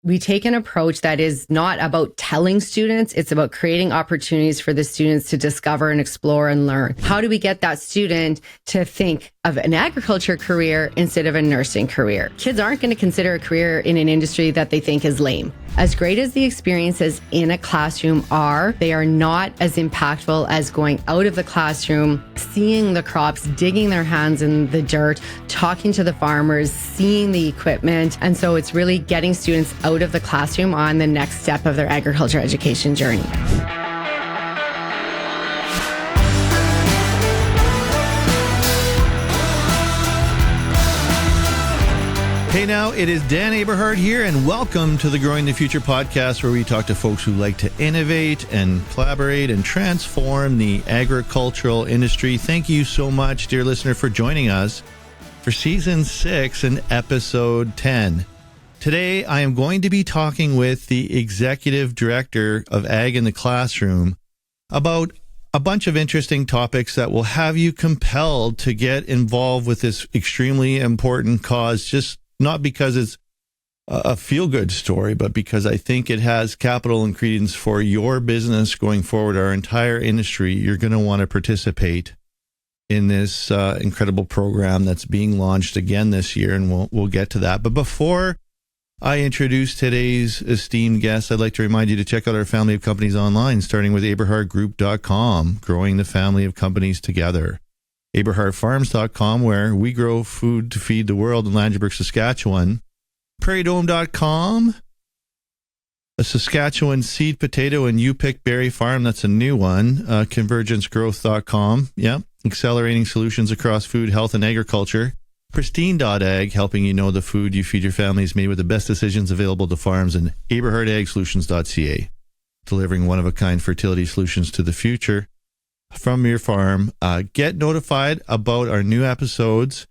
we take an approach that is not about telling students, it's about creating opportunities for the students to discover and explore and learn. How do we get that student to think of an agriculture career instead of a nursing career? Kids aren't going to consider a career in an industry that they think is lame. As great as the experiences in a classroom are, they are not as impactful as going out of the classroom, seeing the crops, digging their hands in the dirt, talking to the farmers, seeing the equipment. And so it's really getting students out of the classroom on the next step of their agriculture education journey. Hey now, it is Dan Aberhart here, and welcome to the Growing the Future podcast, where we talk to folks who like to innovate and collaborate and transform the agricultural industry. Thank you so much, dear listener, for joining us for Season 6 and Episode 10. Today, I am going to be talking with the Executive Director of Ag in the Classroom about a bunch of interesting topics that will have you compelled to get involved with this extremely important cause, just not because it's a feel-good story, but because I think it has capital and credence for your business going forward, our entire industry. You're going to want to participate in this incredible program that's being launched again this year, and we'll get to that. But before I introduce today's esteemed guest, I'd like to remind you to check out our family of companies online, starting with AberhartGroup.com, growing the family of companies together. AberhartFarms.com, where we grow food to feed the world in Langenburg, Saskatchewan. PrairieDome.com, a Saskatchewan seed potato and you-pick berry farm. That's a new one. ConvergenceGrowth.com, accelerating solutions across food, health, and agriculture. Pristine.ag, helping you know the food you feed your family is made with the best decisions available to farms. And AberhartAgSolutions.ca, delivering one-of-a-kind fertility solutions to the future from your farm. Get notified about our new episodes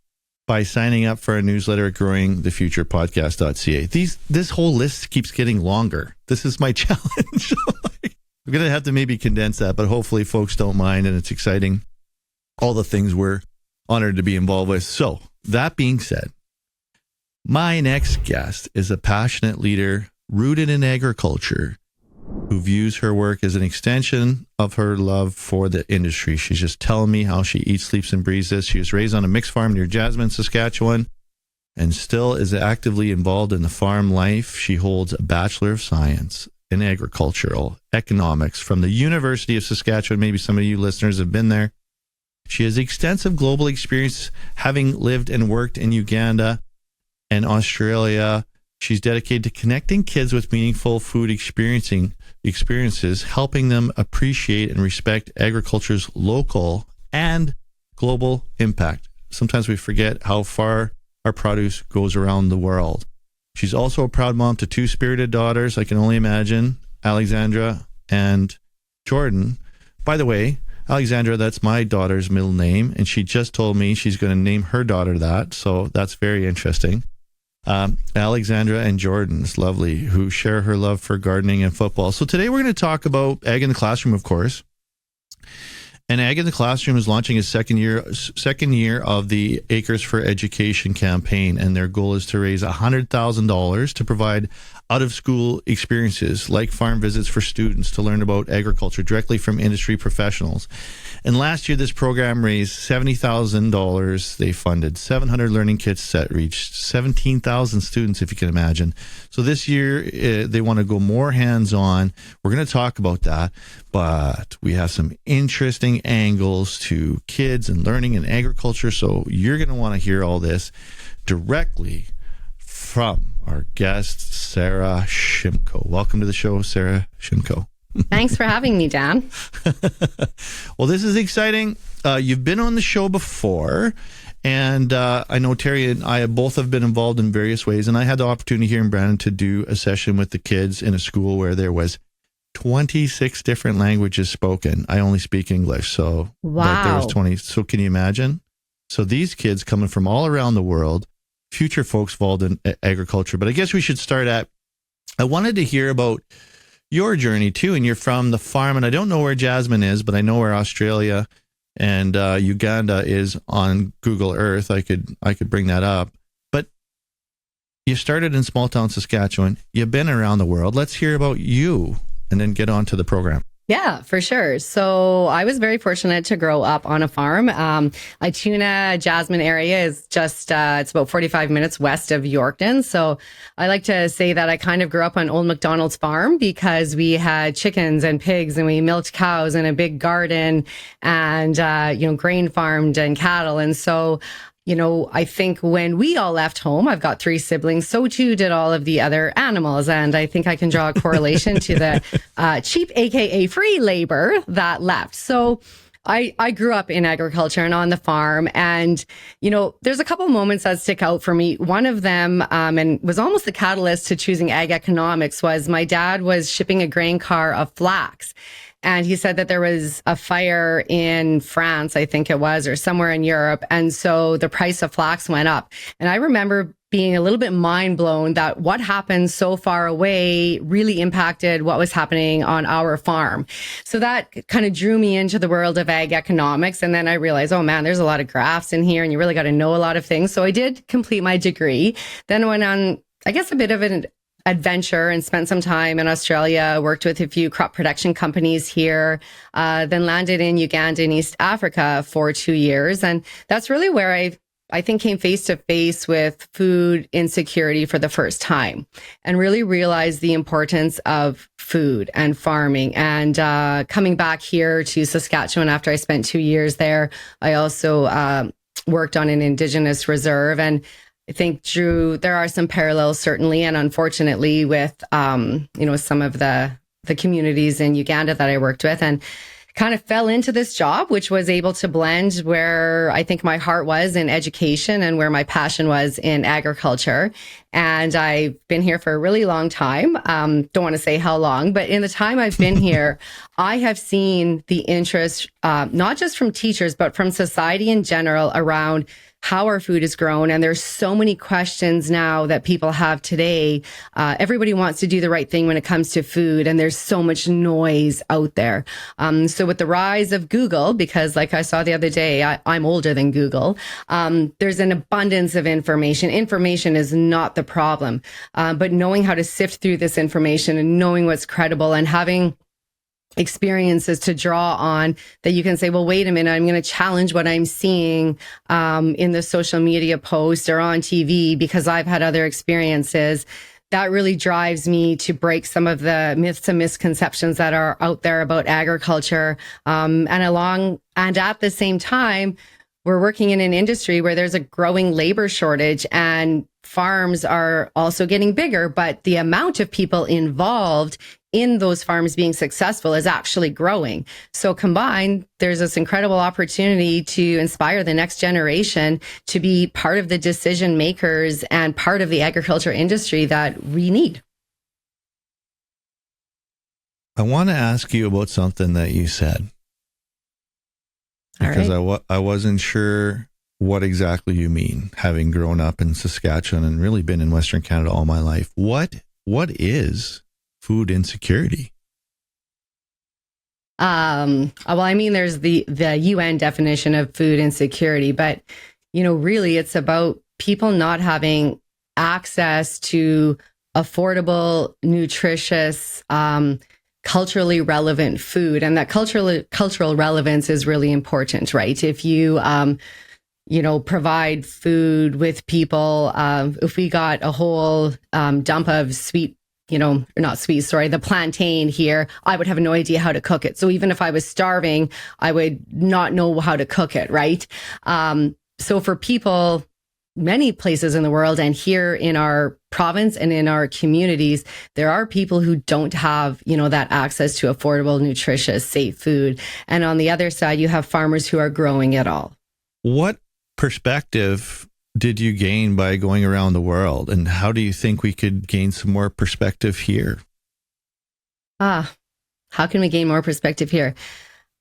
by signing up for our newsletter at growingthefuturepodcast.ca. This whole list keeps getting longer. This is my challenge. I'm going to have to maybe condense that, but hopefully folks don't mind, and it's exciting. All the things we're honored to be involved with. So, that being said, my next guest is a passionate leader rooted in agriculture who views her work as an extension of her love for the industry. She's just telling me how she eats, sleeps, and breathes this. She was raised on a mixed farm near Jasmine, Saskatchewan, and still is actively involved in the farm life. She holds a Bachelor of Science in Agricultural Economics from the University of Saskatchewan. Maybe some of you listeners have been there. She has extensive global experience, having lived and worked in Uganda and Australia. She's dedicated to connecting kids with meaningful food experiences, helping them appreciate and respect agriculture's local and global impact. Sometimes we forget how far our produce goes around the world. She's also a proud mom to two spirited daughters, I can only imagine, Alexandra and Jordan. By the way, Alexandra, that's my daughter's middle name, and she just told me she's going to name her daughter that, so that's very interesting. Alexandra and Jordan, it's lovely, who share her love for gardening and football. So today we're going to talk about Ag in the Classroom, of course. And Ag in the Classroom is launching its second year of the Acres for Education campaign, and their goal is to raise $100,000 to provide out-of-school experiences like farm visits for students to learn about agriculture directly from industry professionals. And last year, this program raised $70,000. They funded 700 learning kits that reached 17,000 students, if you can imagine. So this year, they want to go more hands-on. We're going to talk about that, but we have some interesting angles to kids and learning and agriculture. So you're going to want to hear all this directly from our guest, Sara Shymko. Welcome to the show, Sara Shymko. Thanks for having me, Dan. Well, this is exciting. You've been on the show before, and I know Terry and I both have been involved in various ways, and I had the opportunity here in Brandon to do a session with the kids in a school where there was 26 different languages spoken. I only speak English, so wow. There was 20. So can you imagine? So these kids coming from all around the world, future folks involved in agriculture. But I guess we should start I wanted to hear about your journey too, and you're from the farm, and I don't know where Jasmine is, but I know where Australia and Uganda is on Google Earth. I could bring that up. But You started in small town Saskatchewan. You've been around the world. Let's hear about you and then get on to the program. Yeah, for sure. So I was very fortunate to grow up on a farm. Ituna, Jasmine area is just, it's about 45 minutes west of Yorkton. So I like to say that I kind of grew up on Old MacDonald's farm because we had chickens and pigs and we milked cows and a big garden and, grain farmed and cattle. And so I think when we all left home, I've got 3 siblings, so too did all of the other animals. And I think I can draw a correlation to the cheap, AKA free labor that left. So I grew up in agriculture and on the farm. And, there's a couple moments that stick out for me. One of them, and was almost the catalyst to choosing ag economics, was my dad was shipping a grain car of flax. And he said that there was a fire in France, I think it was, or somewhere in Europe. And so the price of flax went up. And I remember being a little bit mind blown that what happened so far away really impacted what was happening on our farm. So that kind of drew me into the world of ag economics. And then I realized, oh man, there's a lot of graphs in here and you really got to know a lot of things. So I did complete my degree. Then went on, I guess, a bit of an adventure and spent some time in Australia, worked with a few crop production companies here, then landed in Uganda in East Africa for 2 years. And that's really where I think came face to face with food insecurity for the first time and really realized the importance of food and farming. And coming back here to Saskatchewan after I spent 2 years there, I also worked on an Indigenous reserve. And I think, Drew, there are some parallels certainly, and unfortunately with, some of the communities in Uganda that I worked with, and kind of fell into this job, which was able to blend where I think my heart was in education and where my passion was in agriculture. And I've been here for a really long time. Don't want to say how long, but in the time I've been here, I have seen the interest, not just from teachers, but from society in general around how our food is grown. And there's so many questions now that people have today. Everybody wants to do the right thing when it comes to food, and there's so much noise out there. So with the rise of Google, because like I saw the other day, I'm older than Google, there's an abundance of information. Information is not the problem, but knowing how to sift through this information and knowing what's credible and having experiences to draw on that you can say, well, wait a minute, I'm going to challenge what I'm seeing in the social media post or on TV because I've had other experiences. That really drives me to break some of the myths and misconceptions that are out there about agriculture. And at the same time, we're working in an industry where there's a growing labor shortage and farms are also getting bigger, but the amount of people involved in those farms being successful is actually growing. So combined, there's this incredible opportunity to inspire the next generation to be part of the decision makers and part of the agriculture industry that we need. I want to ask you about something that you said. Because I wasn't sure what exactly you mean, having grown up in Saskatchewan and really been in Western Canada all my life. What is food insecurity? There's the UN definition of food insecurity, but really it's about people not having access to affordable, nutritious, culturally relevant food. And that cultural relevance is really important, right? If you provide food with people, if we got a whole dump of the plantain here, I would have no idea how to cook it. So even if I was starving, I would not know how to cook it, right? So for people, many places in the world and here in our province and in our communities, there are people who don't have, that access to affordable, nutritious, safe food. And on the other side, you have farmers who are growing it all. What perspective did you gain by going around the world? And how do you think we could gain some more perspective here? How can we gain more perspective here?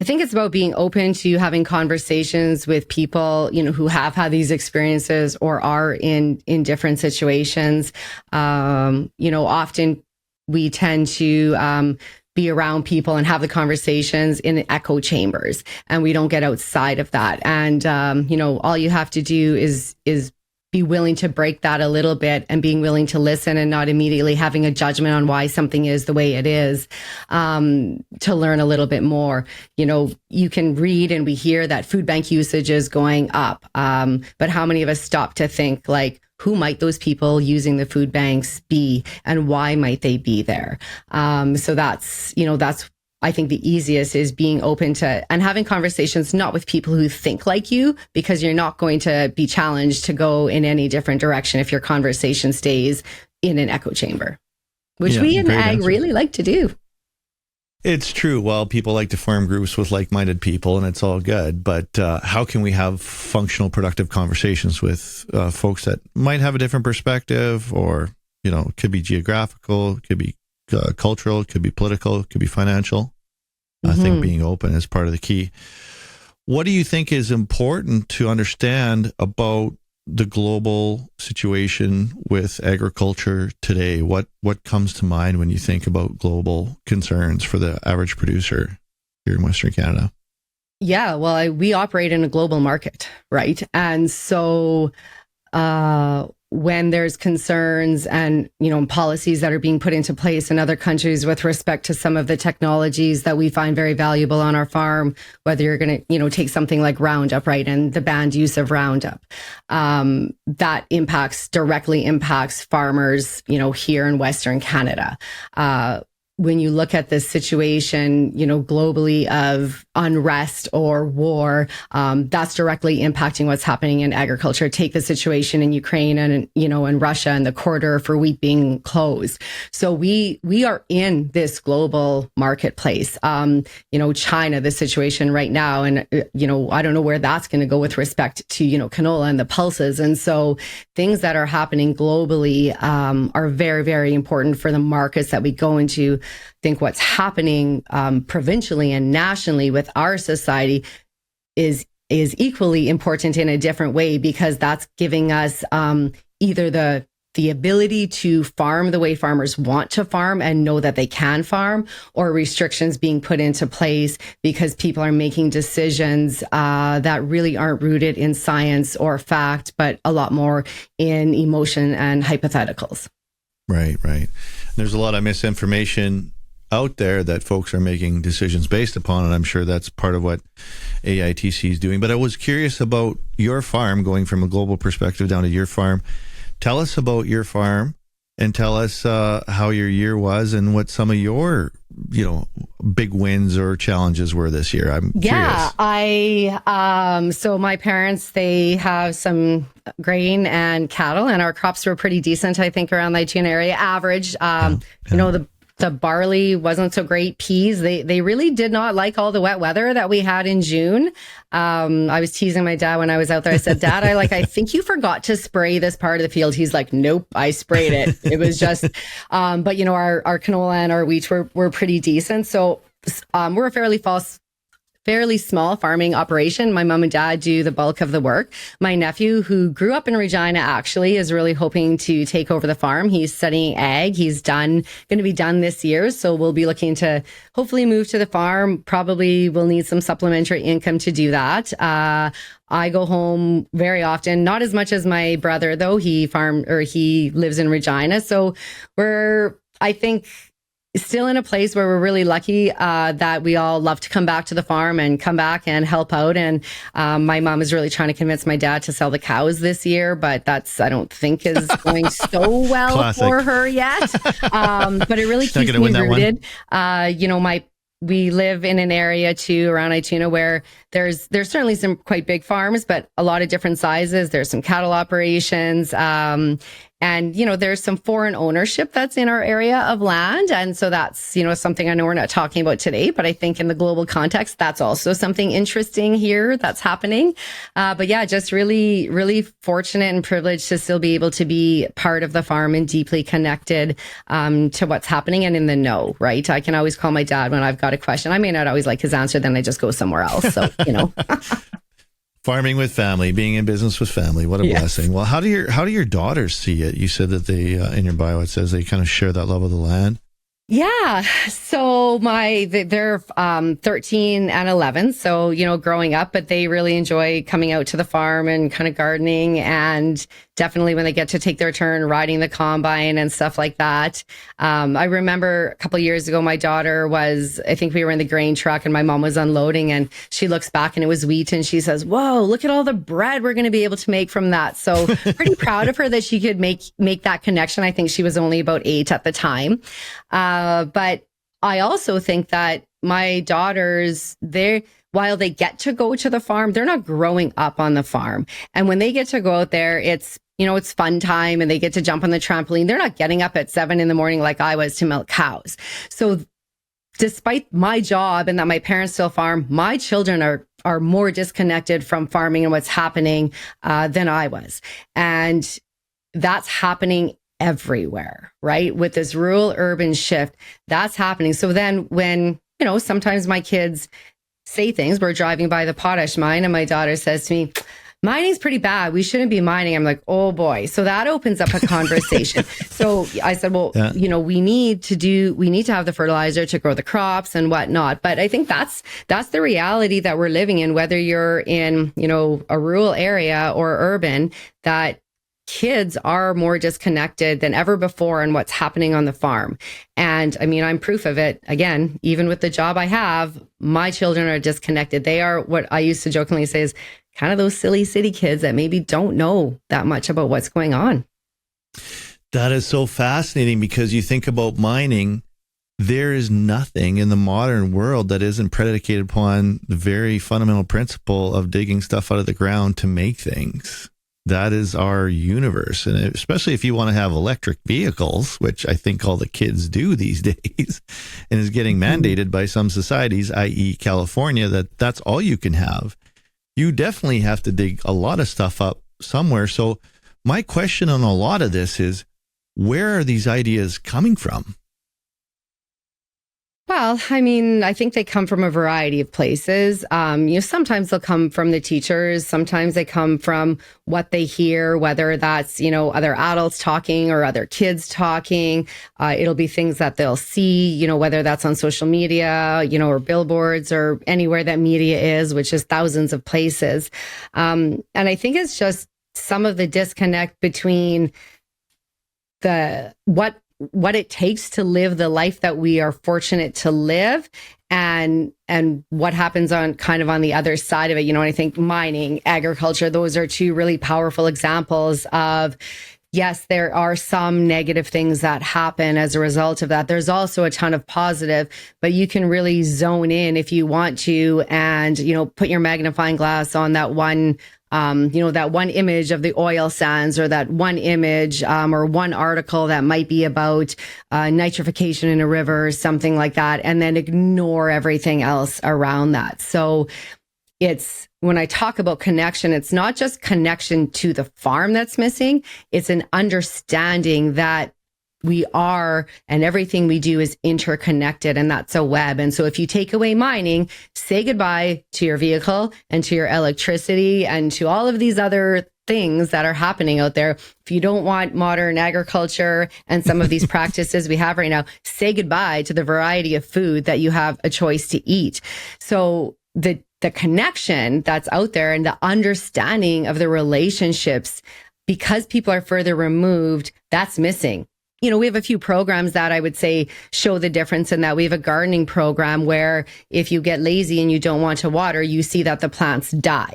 I think it's about being open to having conversations with people, who have had these experiences or are in different situations. Often we tend to be around people and have the conversations in echo chambers, and we don't get outside of that. And all you have to do is be willing to break that a little bit and being willing to listen and not immediately having a judgment on why something is the way it is, to learn a little bit more. You can read and we hear that food bank usage is going up. But how many of us stop to think, like, who might those people using the food banks be and why might they be there? So that's I think the easiest is being open to and having conversations not with people who think like you, because you're not going to be challenged to go in any different direction if your conversation stays in an echo chamber, which we in ag really like to do. It's true. Well, people like to form groups with like-minded people, and it's all good. But how can we have functional, productive conversations with folks that might have a different perspective, or, it could be geographical, it could be cultural, it could be political, it could be financial. I think being open is part of the key. What do you think is important to understand about the global situation with agriculture today? What comes to mind when you think about global concerns for the average producer here in Western Canada? Yeah, well, we operate in a global market, right? And so when there's concerns and, policies that are being put into place in other countries with respect to some of the technologies that we find very valuable on our farm, whether you're going to, take something like Roundup, right, and the banned use of Roundup, that directly impacts farmers, here in Western Canada. When you look at this situation, globally of unrest or war, that's directly impacting what's happening in agriculture. Take the situation in Ukraine and, in Russia and the corridor for wheat being closed. So we are in this global marketplace. China, the situation right now, and, I don't know where that's going to go with respect to, canola and the pulses. And so things that are happening globally are very, very important for the markets that we go into. Think what's happening provincially and nationally with our society is equally important in a different way, because that's giving us either the ability to farm the way farmers want to farm and know that they can farm, or restrictions being put into place because people are making decisions that really aren't rooted in science or fact, but a lot more in emotion and hypotheticals. Right. There's a lot of misinformation out there that folks are making decisions based upon, and I'm sure that's part of what AITC is doing. But I was curious about your farm, going from a global perspective down to your farm. Tell us about your farm and tell us how your year was and what some of your, big wins or challenges were this year. I'm curious. So my parents, they have some grain and cattle, and our crops were pretty decent, I think, around the Ituna area. Average, the barley wasn't so great. Peas, they really did not like all the wet weather that we had in June. I was teasing my dad when I was out there. I said, Dad, I think you forgot to spray this part of the field. He's like, nope, I sprayed it. It was just, but our canola and our wheat were pretty decent. So we're a fairly small farming operation. My mom and dad do the bulk of the work. My nephew, who grew up in Regina, actually is really hoping to take over the farm. He's studying ag. He's going to be done this year. So we'll be looking to hopefully move to the farm. Probably will need some supplementary income to do that. I go home very often, not as much as my brother, though. He lives in Regina. So I think, still in a place where we're really lucky that we all love to come back to the farm and come back and help out. And my mom is really trying to convince my dad to sell the cows this year, but I don't think is going so well Classic. For her yet. But it really keeps me rooted. We live in an area too around Ituna where there's certainly some quite big farms, but a lot of different sizes. There's some cattle operations. And, there's some foreign ownership that's in our area of land. And so that's, something I know we're not talking about today, but I think in the global context, that's also something interesting here that's happening. But yeah, just really, really fortunate and privileged to still be able to be part of the farm and deeply connected to what's happening and in the know, right? I can always call my dad when I've got a question. I may not always like his answer, then I just go somewhere else. So, Farming with family, being in business with family. What a blessing. Well, how do your daughters see it? You said that they, in your bio, it says they kind of share that love of the land. Yeah. So they're 13 and 11. So, growing up, but they really enjoy coming out to the farm and kind of gardening and definitely when they get to take their turn riding the combine and stuff like that. I remember a couple of years ago, my daughter I think we were in the grain truck and my mom was unloading, and she looks back and it was wheat, and she says, "Whoa, look at all the bread we're going to be able to make from that." So pretty proud of her that she could make that connection. I think she was only about 8 at the time. But I also think that my daughters, while they get to go to the farm, they're not growing up on the farm. And when they get to go out there, it's fun time and they get to jump on the trampoline. They're not getting up at 7 a.m. like I was to milk cows. So despite my job and that my parents still farm, my children are more disconnected from farming and what's happening than I was. And that's happening everywhere, right? With this rural urban shift, that's happening. So then when, sometimes my kids say things, we're driving by the potash mine and my daughter says to me, "Mining's pretty bad. We shouldn't be mining." I'm like, "Oh boy." So that opens up a conversation. So I said, well, we need to have the fertilizer to grow the crops and whatnot. But I think that's the reality that we're living in, whether you're in, a rural area or urban, that kids are more disconnected than ever before in what's happening on the farm. And I mean, I'm proof of it. Again, even with the job I have, my children are disconnected. They are what I used to jokingly say is kind of those silly city kids that maybe don't know that much about what's going on. That is so fascinating, because you think about mining, there is nothing in the modern world that isn't predicated upon the very fundamental principle of digging stuff out of the ground to make things. That is our universe. And especially if you want to have electric vehicles, which I think all the kids do these days, and is getting mandated by some societies, i.e. California, that's all you can have. You definitely have to dig a lot of stuff up somewhere. So my question on a lot of this is, where are these ideas coming from? Well, I mean, I think they come from a variety of places. Sometimes they'll come from the teachers. Sometimes they come from what they hear, whether that's, other adults talking or other kids talking. It'll be things that they'll see, whether that's on social media, or billboards or anywhere that media is, which is thousands of places. And I think it's just some of the disconnect between what it takes to live the life that we are fortunate to live and what happens on the other side of it. I think mining, agriculture, those are two really powerful examples of, yes, there are some negative things that happen as a result of that. There's also a ton of positive, but you can really zone in if you want to and, put your magnifying glass on that one that one image of the oil sands, or that one image or one article that might be about nitrification in a river or something like that, and then ignore everything else around that. So when I talk about connection, it's not just connection to the farm that's missing. It's an understanding that we are, and everything we do is interconnected, and that's a web. And so if you take away mining, say goodbye to your vehicle and to your electricity and to all of these other things that are happening out there. If you don't want modern agriculture and some of these practices we have right now, say goodbye to the variety of food that you have a choice to eat. So the connection that's out there and the understanding of the relationships, because people are further removed, that's missing. We have a few programs that I would say show the difference in that. We have a gardening program where if you get lazy and you don't want to water, you see that the plants die,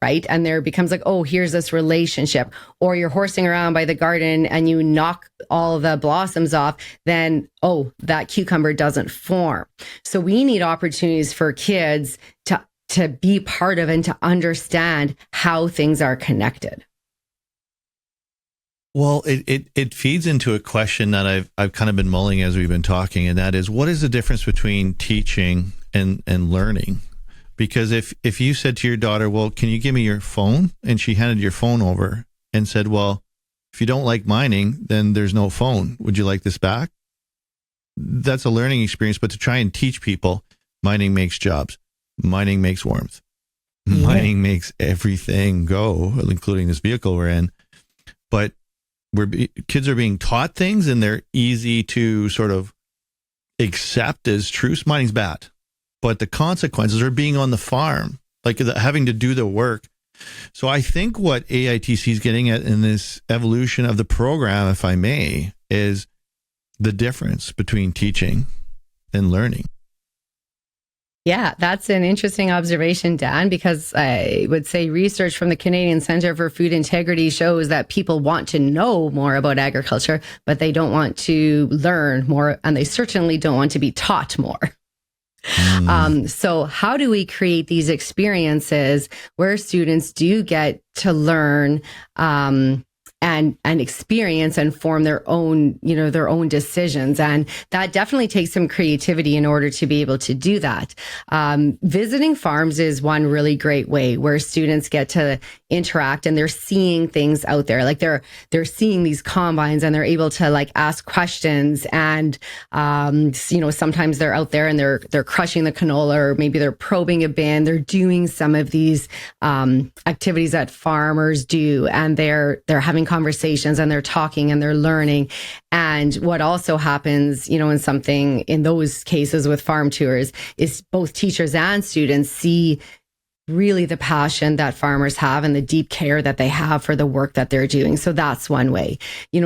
right? And there becomes like, oh, here's this relationship. Or you're horsing around by the garden and you knock all the blossoms off, then, oh, that cucumber doesn't form. So we need opportunities for kids to be part of and to understand how things are connected. Well, it feeds into a question that I've kind of been mulling as we've been talking, and that is, what is the difference between teaching and learning? Because if you said to your daughter, well, can you give me your phone? And she handed your phone over and said, well, if you don't like mining, then there's no phone. Would you like this back? That's a learning experience, but to try and teach people, mining makes jobs, mining makes warmth, mining makes everything go, including this vehicle we're in. But kids are being taught things and they're easy to sort of accept as truth. Mining's bad, but the consequences are being on the farm, like having to do the work. So I think what AITC is getting at in this evolution of the program, if I may, is the difference between teaching and learning. Yeah, that's an interesting observation, Dan, because I would say research from the Canadian Centre for Food Integrity shows that people want to know more about agriculture, but they don't want to learn more, and they certainly don't want to be taught more. So how do we create these experiences where students do get to learn and experience and form their own, their own decisions? And that definitely takes some creativity in order to be able to do that. Visiting farms is one really great way where students get to interact and they're seeing things out there. Like they're seeing these combines and they're able to like ask questions, and sometimes they're out there and they're crushing the canola, or maybe they're probing a bin. They're doing some of these activities that farmers do, and they're having conversations and they're talking and they're learning. And what also happens, in those cases with farm tours, is both teachers and students see really the passion that farmers have and the deep care that they have for the work that they're doing. So that's one way.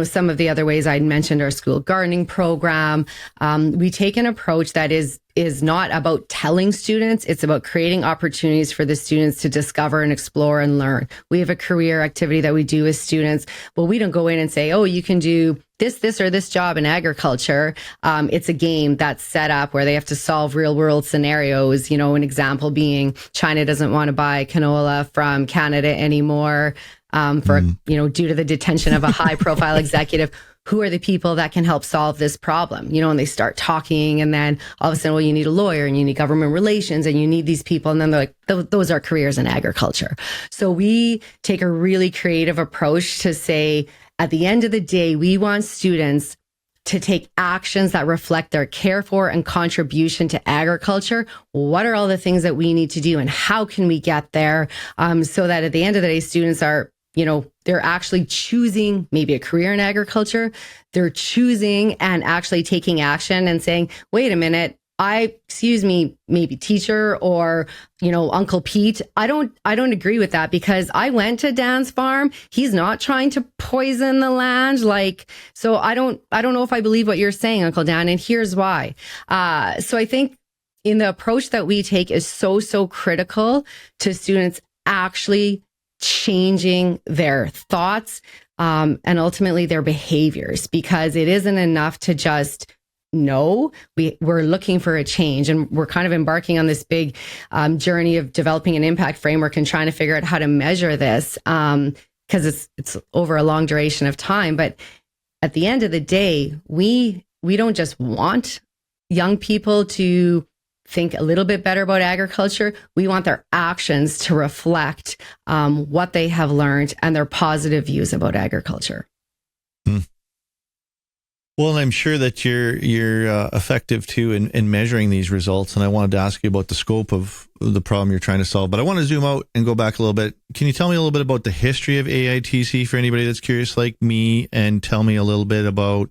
Some of the other ways I mentioned our school gardening program. We take an approach that is not about telling students, it's about creating opportunities for the students to discover and explore and learn. We have a career activity that we do with students, but we don't go in and say, oh, you can do this, or this job in agriculture. It's a game that's set up where they have to solve real world scenarios. An example being China doesn't want to buy canola from Canada anymore due to the detention of a high profile executive. Who are the people that can help solve this problem? And they start talking, and then all of a sudden, well, you need a lawyer and you need government relations and you need these people. And then they're like, those are careers in agriculture. So we take a really creative approach to say, at the end of the day, we want students to take actions that reflect their care for and contribution to agriculture. What are all the things that we need to do, and how can we get there? So that at the end of the day, students are, they're actually choosing maybe a career in agriculture. They're choosing and actually taking action and saying, wait a minute, maybe teacher or, Uncle Pete, I don't agree with that, because I went to Dan's farm. He's not trying to poison the land. So I don't know if I believe what you're saying, Uncle Dan, and here's why. So I think in the approach that we take is so critical to students actually changing their thoughts and ultimately their behaviors, because it isn't enough to just know. We're looking for a change, and we're kind of embarking on this big journey of developing an impact framework and trying to figure out how to measure this, because it's over a long duration of time. But at the end of the day, we don't just want young people to think a little bit better about agriculture. We want their actions to reflect what they have learned and their positive views about agriculture. Well, I'm sure that you're effective too in measuring these results. And I wanted to ask you about the scope of the problem you're trying to solve. But I want to zoom out and go back a little bit. Can you tell me a little bit about the history of AITC for anybody that's curious like me, and tell me a little bit about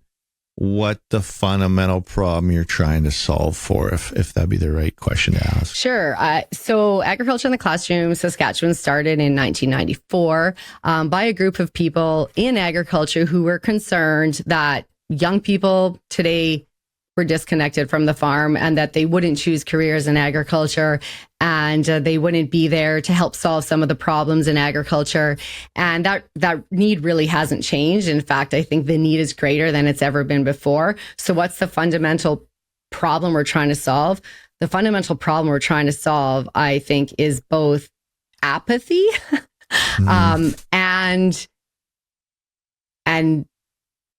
what the fundamental problem you're trying to solve for, if that'd be the right question to ask? Sure. So Agriculture in the Classroom, Saskatchewan started in 1994 by a group of people in agriculture who were concerned that young people today were disconnected from the farm, and that they wouldn't choose careers in agriculture, and they wouldn't be there to help solve some of the problems in agriculture. And that need really hasn't changed. In fact, I think the need is greater than it's ever been before. So what's the fundamental problem we're trying to solve? The fundamental problem we're trying to solve, I think, is both apathy and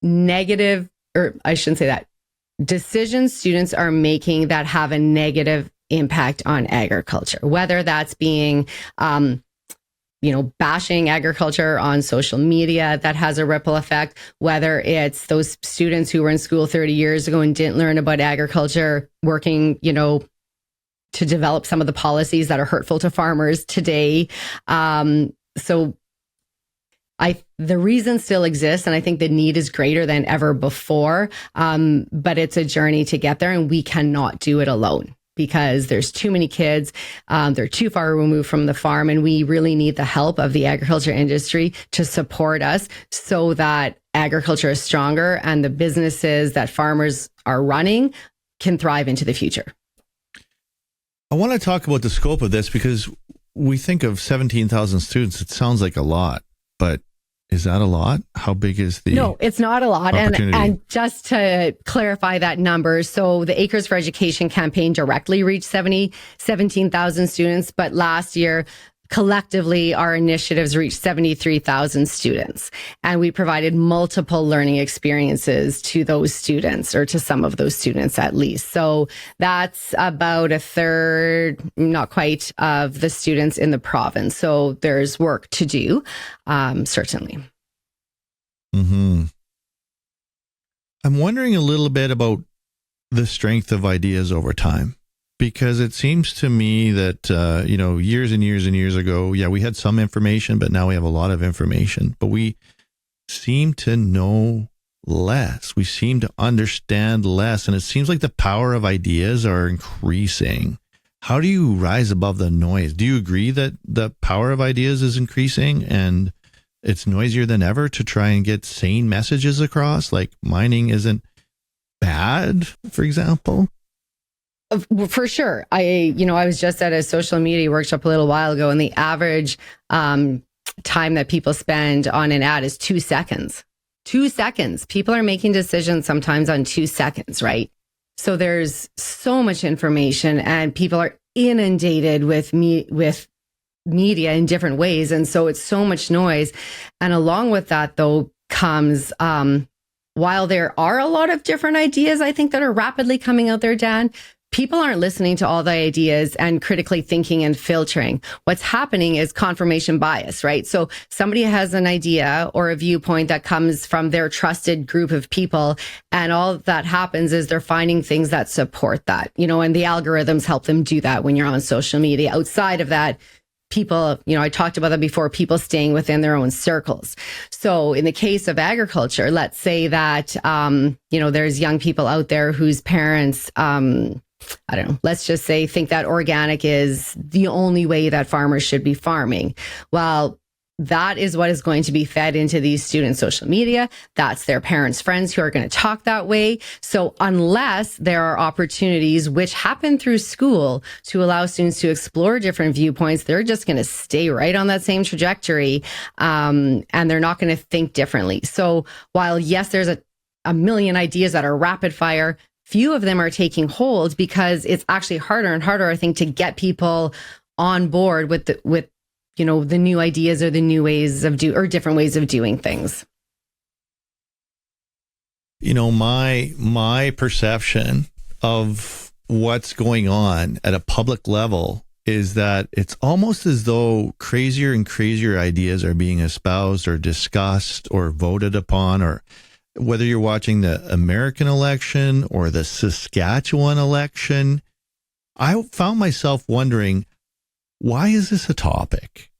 negative, or I shouldn't say that, decisions students are making that have a negative impact on agriculture, whether that's being, bashing agriculture on social media that has a ripple effect, whether it's those students who were in school 30 years ago and didn't learn about agriculture, working, to develop some of the policies that are hurtful to farmers today. The reason still exists, and I think the need is greater than ever before, but it's a journey to get there, and we cannot do it alone. because there's too many kids. They're too far removed from the farm, and we really need the help of the agriculture industry to support us so that agriculture is stronger and the businesses that farmers are running can thrive into the future. I want to talk about the scope of this because we think of 17,000 students. It sounds like a lot, but is that a lot? How big is the No, it's not a lot. opportunity? And just to clarify that number, so the Acres for Education campaign directly reached 17,000 students, but last year, collectively, our initiatives reached 73,000 students. And we provided multiple learning experiences to those students, or to some of those students at least. So that's about a third, not quite, of the students in the province. So there's work to do, certainly. Mm-hmm. I'm wondering a little bit about the strength of ideas over time. Because it seems to me that, years and years and years ago, we had some information, but now we have a lot of information. But we seem to know less. We seem to understand less. And it seems like the power of ideas are increasing. How do you rise above the noise? Do you agree that the power of ideas is increasing and it's noisier than ever to try and get sane messages across? Like mining isn't bad, for example? For sure. I was just at a social media workshop a little while ago, and the average time that people spend on an ad is 2 seconds. 2 seconds. People are making decisions sometimes on 2 seconds, right? So there's so much information, and people are inundated with media in different ways. And so it's so much noise. And along with that, though, comes, while there are a lot of different ideas, I think, that are rapidly coming out there, Dan, people aren't listening to all the ideas and critically thinking and filtering. What's happening is confirmation bias, right? So somebody has an idea or a viewpoint that comes from their trusted group of people, and all that happens is they're finding things that support that, and the algorithms help them do that when you're on social media. Outside of that, people, I talked about that before, people staying within their own circles. So in the case of agriculture, let's say that, there's young people out there whose parents, I don't know, let's just say, think that organic is the only way that farmers should be farming. Well, that is what is going to be fed into these students' social media. That's their parents' friends who are going to talk that way. So unless there are opportunities which happen through school to allow students to explore different viewpoints, they're just going to stay right on that same trajectory, and they're not going to think differently. So while, yes, there's a million ideas that are rapid fire, few of them are taking hold because it's actually harder and harder, I think, to get people on board with the new ideas or the new ways of or different ways of doing things. My perception of what's going on at a public level is that it's almost as though crazier and crazier ideas are being espoused or discussed or voted upon, or whether you're watching the American election or the Saskatchewan election. I found myself wondering, why is this a topic?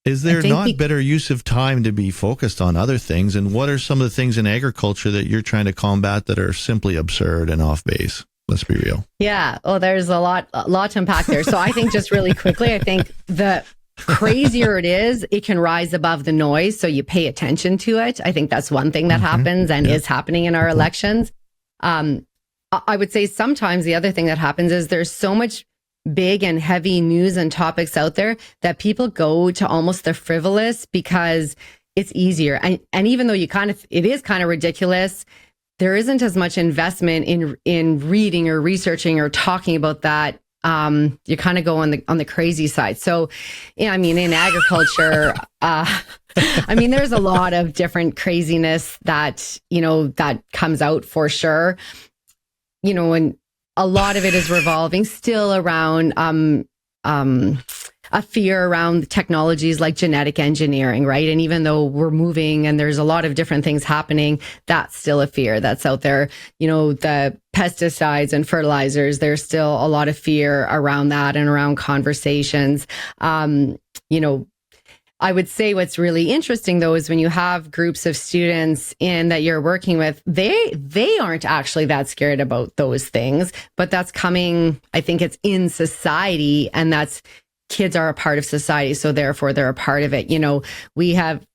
Is there not better use of time to be focused on other things? And what are some of the things in agriculture that you're trying to combat that are simply absurd and off base? Let's be real. Yeah. Oh, there's a lot to unpack there. So I think, just really quickly, I think the crazier it is, it can rise above the noise. So you pay attention to it. I think that's one thing that happens and is happening in our elections. I would say sometimes the other thing that happens is there's so much big and heavy news and topics out there that people go to almost the frivolous because it's easier. And even though it is kind of ridiculous, there isn't as much investment in reading or researching or talking about that. You kind of go on the crazy side. So, in agriculture, there's a lot of different craziness that comes out for sure. And a lot of it is revolving still around a fear around technologies like genetic engineering, right? And even though we're moving and there's a lot of different things happening, that's still a fear that's out there. The pesticides and fertilizers, there's still a lot of fear around that and around conversations. I would say what's really interesting though is when you have groups of students in that you're working with, they aren't actually that scared about those things, but that's coming, I think it's in society, and that's kids are a part of society, so therefore they're a part of it. We have,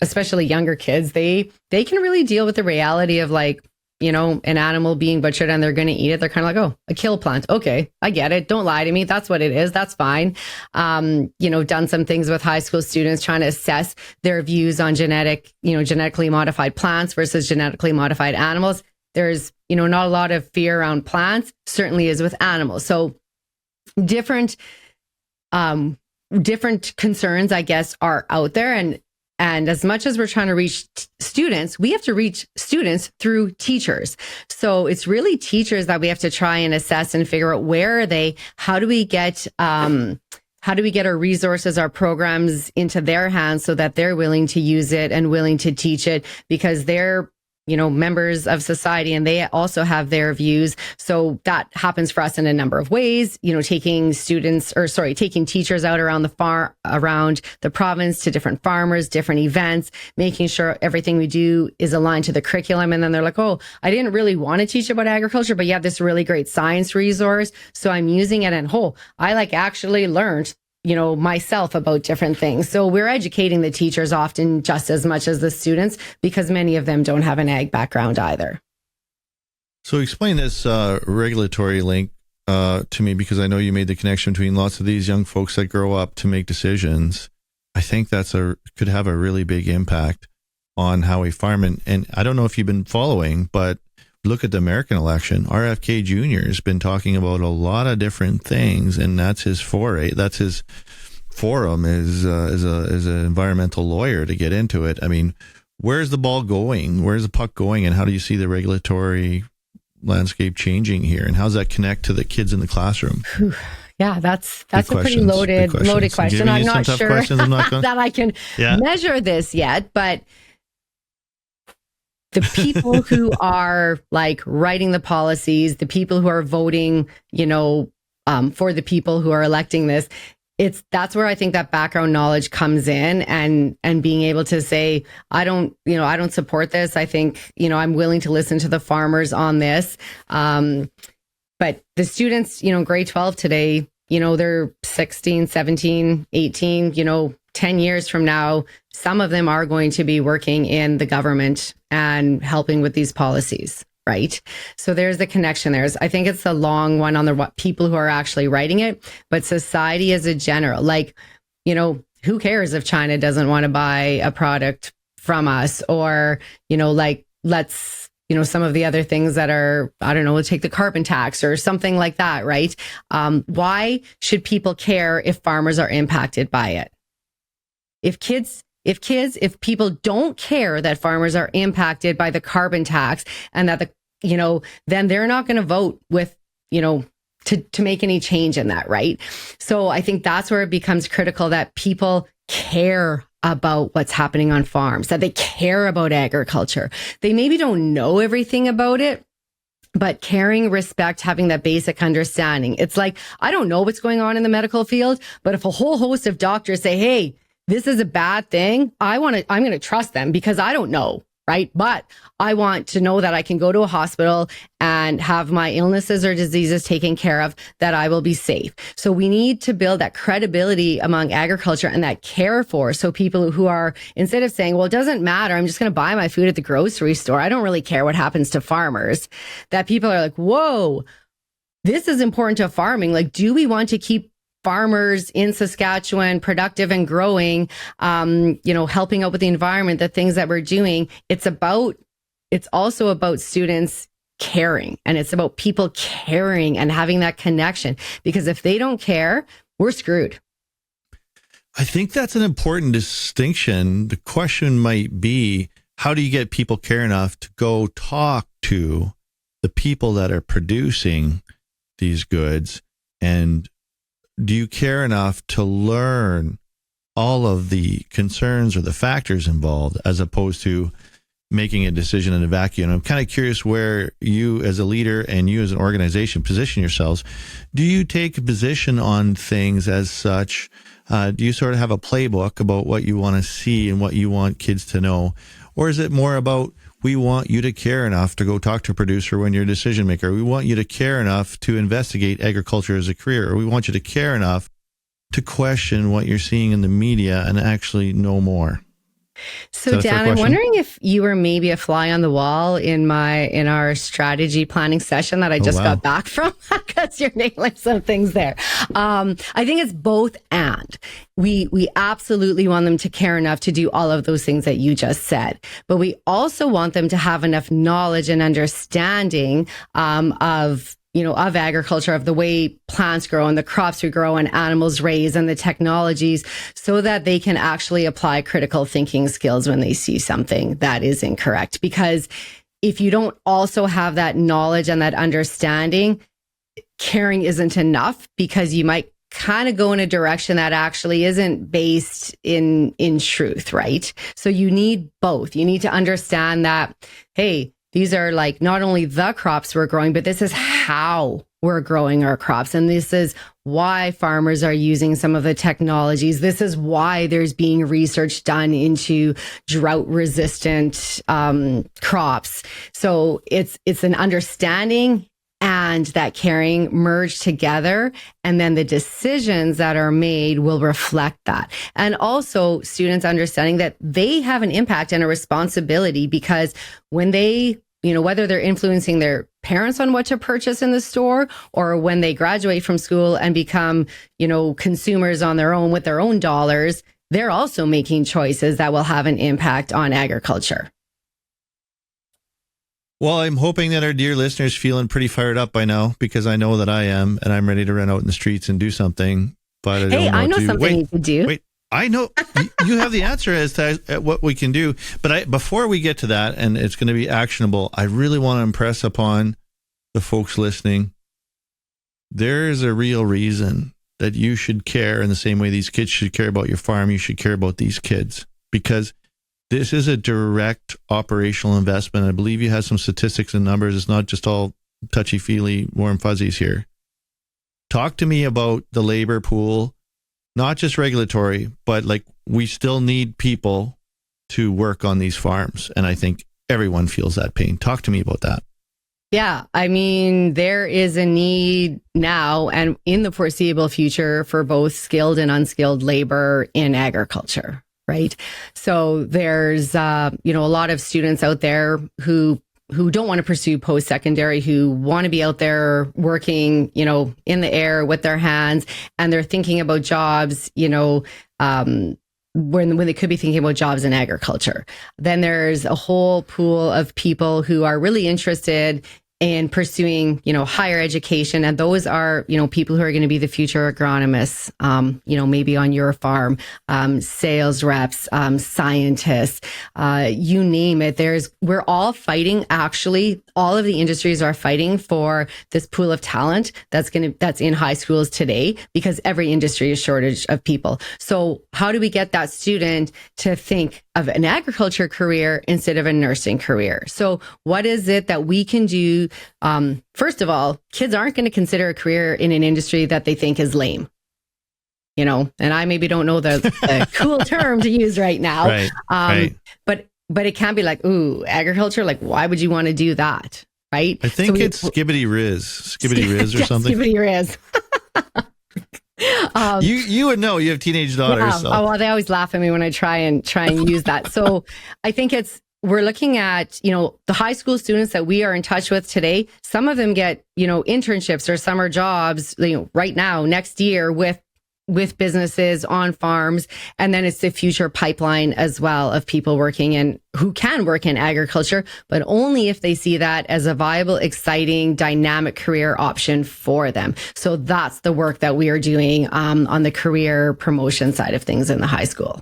especially younger kids, they can really deal with the reality of like, an animal being butchered and they're going to eat it. They're kind of like, oh, a kill plant. Okay, I get it. Don't lie to me. That's what it is. That's fine. Done some things with high school students trying to assess their views on genetically modified plants versus genetically modified animals. There's, not a lot of fear around plants, certainly is with animals. So different concerns, I guess, are out there. And as much as we're trying to reach students, we have to reach students through teachers. So it's really teachers that we have to try and assess and figure out where are they, how do we get our resources, our programs into their hands so that they're willing to use it and willing to teach it, because they're members of society and they also have their views. So that happens for us in a number of ways, taking teachers out around around the province to different farmers, different events, making sure everything we do is aligned to the curriculum. And then they're like, oh, I didn't really want to teach about agriculture, but you have this really great science resource. So I'm using it, and I actually learned myself about different things. So we're educating the teachers often just as much as the students, because many of them don't have an ag background either. So explain this regulatory link to me, because I know you made the connection between lots of these young folks that grow up to make decisions. I think could have a really big impact on how we farm. And I don't know if you've been following, but look at the American election. RFK Jr. has been talking about a lot of different things, and that's his foray. That's his forum as an environmental lawyer to get into it. I mean, where's the ball going? Where's the puck going? And how do you see the regulatory landscape changing here? And how does that connect to the kids in the classroom? Yeah, that's a pretty loaded question. I'm not sure that I can measure this yet, but the people who are writing the policies, the people who are voting, for the people who are electing this, that's where I think that background knowledge comes in, and being able to say, I don't support this. I think, I'm willing to listen to the farmers on this. But the students, grade 12 today, they're 16, 17, 18, 10 years from now, some of them are going to be working in the government and helping with these policies, right? So there's the connection there. I think it's a long one on the people who are actually writing it, but society as a general, who cares if China doesn't want to buy a product from us, or, let's, some of the other things that are, I don't know, take the carbon tax or something like that, right? Why should people care if farmers are impacted by it? If people don't care that farmers are impacted by the carbon tax, and that then they're not going to vote with, to make any change in that, right? So I think that's where it becomes critical that people care about what's happening on farms, that they care about agriculture. They maybe don't know everything about it, but caring, respect, having that basic understanding. It's like, I don't know what's going on in the medical field, but if a whole host of doctors say, hey, this is a bad thing, I'm going to trust them because I don't know, right? But I want to know that I can go to a hospital and have my illnesses or diseases taken care of, that I will be safe. So we need to build that credibility among agriculture and that care for, so people who are, instead of saying, well, it doesn't matter, I'm just going to buy my food at the grocery store, I don't really care what happens to farmers, that people are like, whoa, this is important to farming. Do we want to keep farmers in Saskatchewan productive and growing, helping out with the environment, the things that we're doing? It's also about students caring, and it's about people caring and having that connection, because if they don't care, we're screwed. I think that's an important distinction. The question might be, how do you get people care enough to go talk to the people that are producing these goods? And do you care enough to learn all of the concerns or the factors involved, as opposed to making a decision in a vacuum? I'm kind of curious where you as a leader and you as an organization position yourselves. Do you take a position on things as such Do you sort of have a playbook about what you want to see and what you want kids to know? Or is it more about, we want you to care enough to go talk to a producer when you're a decision maker? We want you to care enough to investigate agriculture as a career. Or we want you to care enough to question what you're seeing in the media and actually know more. So Dan, I'm wondering if you were maybe a fly on the wall in our strategy planning session that I just got back from, because you're nailing some things there. I think it's both and. We absolutely want them to care enough to do all of those things that you just said, but we also want them to have enough knowledge and understanding of agriculture, of the way plants grow and the crops we grow and animals raise and the technologies, so that they can actually apply critical thinking skills when they see something that is incorrect. Because if you don't also have that knowledge and that understanding, caring isn't enough, because you might kind of go in a direction that actually isn't based in truth, right? So you need both. You need to understand that, hey, these are like not only the crops we're growing, but this is how we're growing our crops. And this is why farmers are using some of the technologies. This is why there's being research done into drought resistant crops. So it's an understanding and that caring merged together. And then the decisions that are made will reflect that. And also students understanding that they have an impact and a responsibility, because when they, whether they're influencing their parents on what to purchase in the store, or when they graduate from school and become, consumers on their own with their own dollars, they're also making choices that will have an impact on agriculture. Well, I'm hoping that our dear listeners feeling pretty fired up by now, because I know that I am, and I'm ready to run out in the streets and do something. But I know something you could do. Wait, I know you have the answer as to what we can do. But before we get to that, and it's going to be actionable, I really want to impress upon the folks listening, there is a real reason that you should care in the same way these kids should care about your farm. You should care about these kids, because this is a direct operational investment. I believe you have some statistics and numbers. It's not just all touchy-feely, warm fuzzies here. Talk to me about the labor pool, not just regulatory, but like, we still need people to work on these farms. And I think everyone feels that pain. Talk to me about that. Yeah, I mean, there is a need now and in the foreseeable future for both skilled and unskilled labor in agriculture. Right. So there's, a lot of students out there who don't want to pursue post-secondary, who want to be out there working, in the air with their hands, and they're thinking about jobs, when they could be thinking about jobs in agriculture. Then there's a whole pool of people who are really interested in pursuing, higher education. And those are, people who are going to be the future agronomists, maybe on your farm, sales reps, scientists, you name it. We're all fighting, actually, all of the industries are fighting for this pool of talent that's in high schools today, because every industry is shortage of people. So how do we get that student to think of an agriculture career instead of a nursing career? So what is it that we can do? First of all, kids aren't going to consider a career in an industry that they think is lame. And I maybe don't know the cool term to use right now. Right. But it can be like, ooh, agriculture, like, why would you want to do that? Right? I think it's Skibbity Riz or something. Skibbity Riz. You would know. You have teenage daughters. Yeah. So. Oh, well, they always laugh at me when I try and use that. So I think we're looking at, the high school students that we are in touch with today. Some of them get, internships or summer jobs, right now, next year with businesses on farms. And then it's the future pipeline as well of people who can work in agriculture, but only if they see that as a viable, exciting, dynamic career option for them. So that's the work that we are doing on the career promotion side of things in the high school.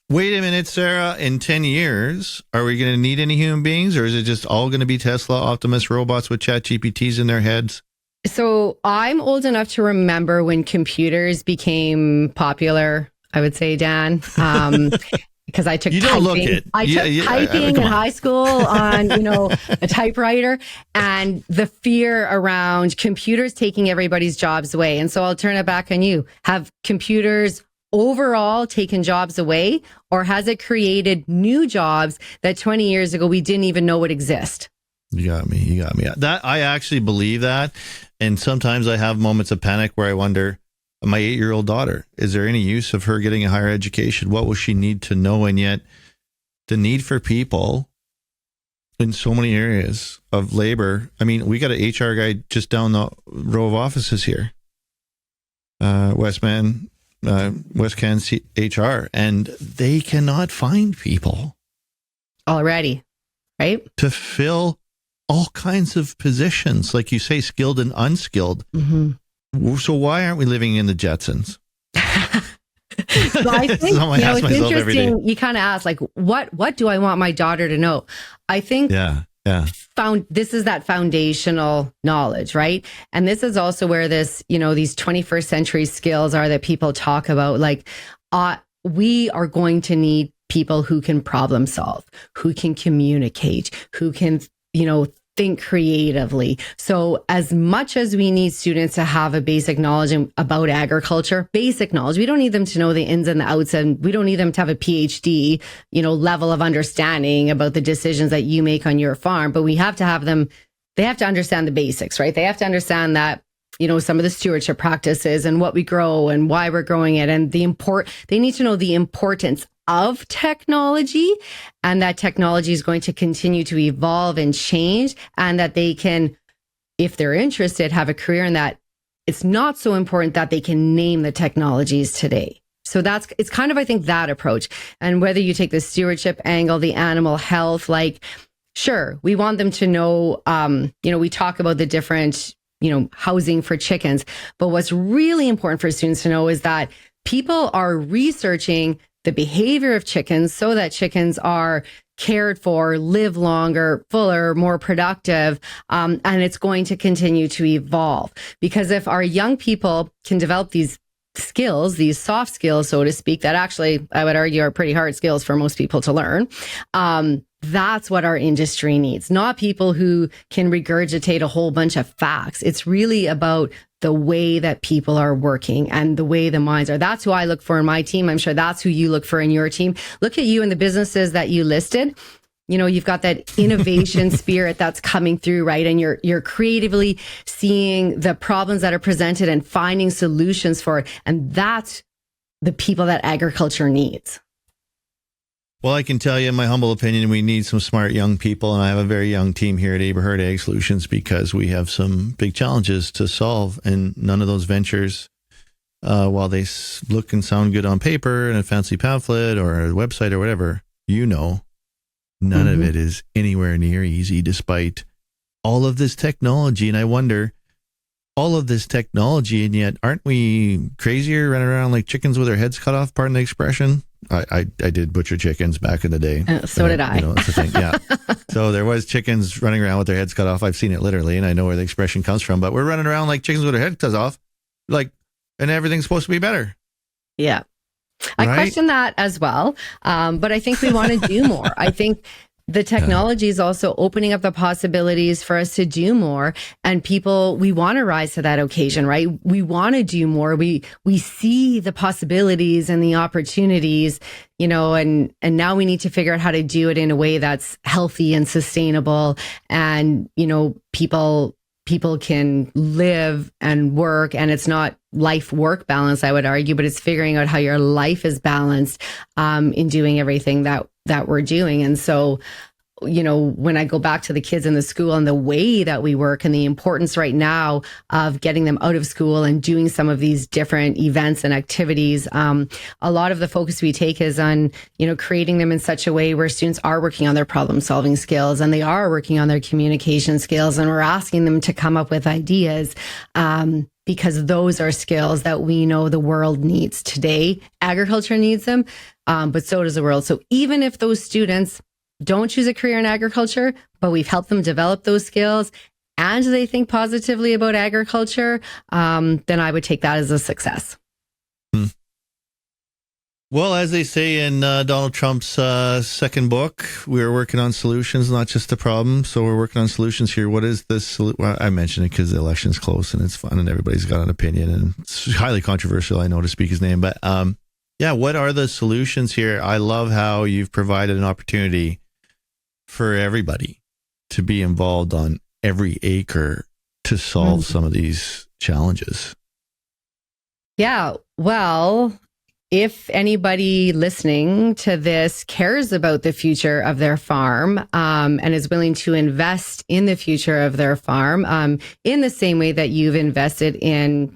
Wait a minute, Sarah. In 10 years, are we going to need any human beings, or is it just all going to be Tesla Optimus robots with chat GPTs in their heads? So I'm old enough to remember when computers became popular, I would say, Dan, because I took typing. I took typing in high school on, a typewriter, and the fear around computers taking everybody's jobs away. And so I'll turn it back on you. Have computers overall taken jobs away, or has it created new jobs that 20 years ago we didn't even know would exist? You got me. You got me. That I actually believe that. And sometimes I have moments of panic where I wonder, my 8-year-old daughter, is there any use of her getting a higher education? What will she need to know? And yet the need for people in so many areas of labor. I mean, we got an HR guy just down the row of offices here. West Can HR, and they cannot find people Already, right? to fill all kinds of positions, like you say, skilled and unskilled. Mm-hmm. So why aren't we living in the Jetsons? So I think it's interesting. You kind of ask, like, what do I want my daughter to know? I think this is that foundational knowledge, right? And this is also where this, these 21st century skills are that people talk about. Like, we are going to need people who can problem solve, who can communicate, who can, think creatively. So as much as we need students to have a basic knowledge about agriculture, basic knowledge, we don't need them to know the ins and the outs, and we don't need them to have a PhD, level of understanding about the decisions that you make on your farm, but we have to have them, they have to understand the basics, right? They have to understand that, some of the stewardship practices and what we grow and why we're growing it, and they need to know the importance of technology, and that technology is going to continue to evolve and change, and that they can, if they're interested, have a career in that. It's not so important that they can name the technologies today. So it's kind of, I think, that approach. And whether you take the stewardship angle, the animal health, like, sure, we want them to know, we talk about the different, housing for chickens, but what's really important for students to know is that people are researching the behavior of chickens so that chickens are cared for, live longer, fuller, more productive, and it's going to continue to evolve. Because if our young people can develop these skills, these soft skills, so to speak, that actually, I would argue, are pretty hard skills for most people to learn, that's what our industry needs, not people who can regurgitate a whole bunch of facts. It's really about the way that people are working and the way the minds are. That's who I look for in my team. I'm sure that's who you look for in your team. Look at you and the businesses that you listed. You've got that innovation spirit that's coming through, right? And you're creatively seeing the problems that are presented and finding solutions for it. And that's the people that agriculture needs. Well, I can tell you, in my humble opinion, we need some smart young people, and I have a very young team here at Aberhart Ag Solutions because we have some big challenges to solve, and none of those ventures, while they look and sound good on paper and a fancy pamphlet or a website or whatever, none of it is anywhere near easy, despite all of this technology. And I wonder, all of this technology, and yet aren't we crazier running around like chickens with their heads cut off, pardon the expression? I did butcher chickens back in the day. So did I. That's the thing. Yeah. So there was chickens running around with their heads cut off. I've seen it literally, and I know where the expression comes from. But we're running around like chickens with their heads cut off, and everything's supposed to be better. Yeah. I question that as well. But I think we want to do more. I think the technology is also opening up the possibilities for us to do more, and we want to rise to that occasion, right? We want to do more. We see the possibilities and the opportunities, and now we need to figure out how to do it in a way that's healthy and sustainable, and, people can live and work, and it's not life-work balance, I would argue, but it's figuring out how your life is balanced in doing everything that we're doing. And so, when I go back to the kids in the school and the way that we work and the importance right now of getting them out of school and doing some of these different events and activities, a lot of the focus we take is on, creating them in such a way where students are working on their problem solving skills and they are working on their communication skills, and we're asking them to come up with ideas, because those are skills that we know the world needs today. Agriculture needs them, but so does the world. So even if those students don't choose a career in agriculture, but we've helped them develop those skills and they think positively about agriculture, then I would take that as a success. Well, as they say in Donald Trump's second book, we're working on solutions, not just the problem. So we're working on solutions here. What is this? Well, I mentioned it because the election's close and it's fun and everybody's got an opinion, and it's highly controversial, I know, to speak his name. But Yeah, what are the solutions here? I love how you've provided an opportunity for everybody to be involved on every acre to solve some of these challenges. Yeah, well, if anybody listening to this cares about the future of their farm and is willing to invest in the future of their farm in the same way that you've invested in,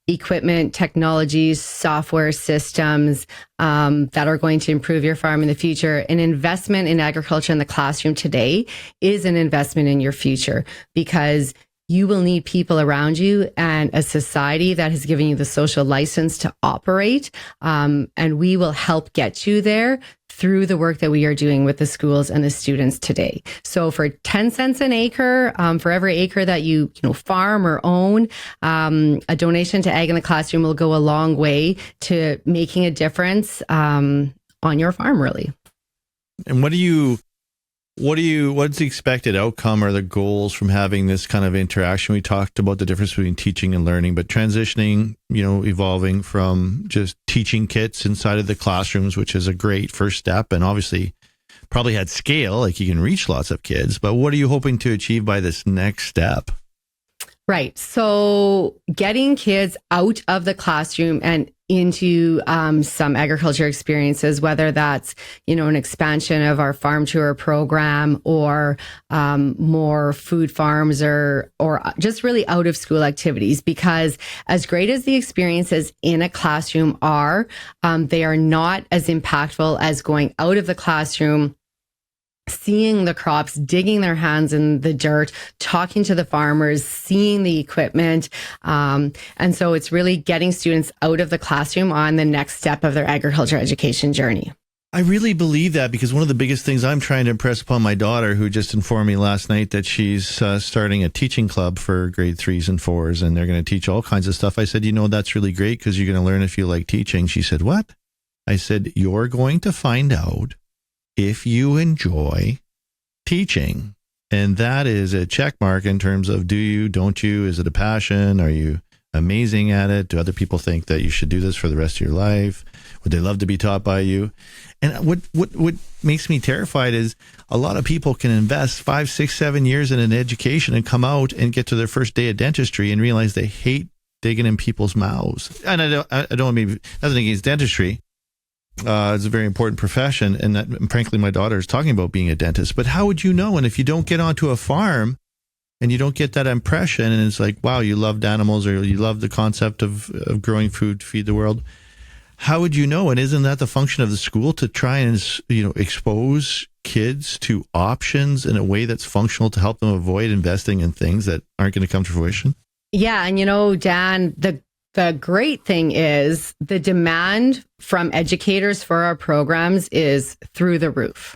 equipment, technologies, software systems that are going to improve your farm in the future, an investment in agriculture in the classroom today is an investment in your future, because you will need people around you and a society that has given you the social license to operate. And we will help get you there through the work that we are doing with the schools and the students today. So for 10 cents an acre, for every acre that you farm or own, a donation to Ag in the Classroom will go a long way to making a difference on your farm, really. And what's the expected outcome or the goals from having this kind of interaction? We talked about the difference between teaching and learning, but transitioning, evolving from just teaching kits inside of the classrooms, which is a great first step, and obviously probably had scale, like you can reach lots of kids, but what are you hoping to achieve by this next step? Right. So getting kids out of the classroom and into some agriculture experiences, whether that's, an expansion of our farm tour program or more food farms or just really out of school activities, because as great as the experiences in a classroom are, they are not as impactful as going out of the classroom, seeing the crops, digging their hands in the dirt, talking to the farmers, seeing the equipment. And so it's really getting students out of the classroom on the next step of their agriculture education journey. I really believe that, because one of the biggest things I'm trying to impress upon my daughter, who just informed me last night that she's starting a teaching club for grade 3s and 4s, and they're going to teach all kinds of stuff. I said, that's really great because you're going to learn if you like teaching. She said, what? I said, you're going to find out if you enjoy teaching. And that is a check mark in terms of do you, don't you, is it a passion? Are you amazing at it? Do other people think that you should do this for the rest of your life? Would they love to be taught by you? And what makes me terrified is a lot of people can invest 5, 6, 7 years in an education and come out and get to their first day of dentistry and realize they hate digging in people's mouths. And I don't mean nothing against dentistry. It's a very important profession, and that, frankly, my daughter is talking about being a dentist. But how would you know? And if you don't get onto a farm and you don't get that impression, and it's like, wow, you loved animals or you love the concept of growing food to feed the world, how would you know? And isn't that the function of the school, to try and expose kids to options in a way that's functional to help them avoid investing in things that aren't going to come to fruition? Yeah, and Dan, the great thing is the demand from educators for our programs is through the roof.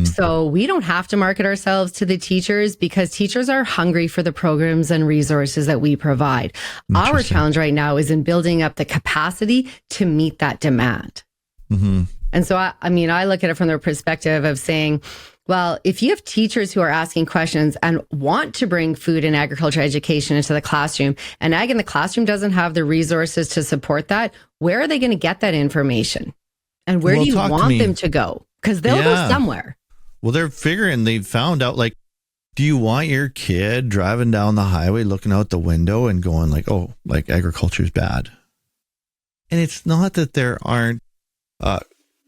So we don't have to market ourselves to the teachers, because teachers are hungry for the programs and resources that we provide. Our challenge right now is in building up the capacity to meet that demand. Mm-hmm. And so, I look at it from the perspective of saying, well, if you have teachers who are asking questions and want to bring food and agriculture education into the classroom, and Ag in the Classroom doesn't have the resources to support that, where are they going to get that information? And where do you want them to go? Because they'll go somewhere. Well, they've found out, like, do you want your kid driving down the highway, looking out the window and going like, oh, like agriculture is bad? And it's not that there aren't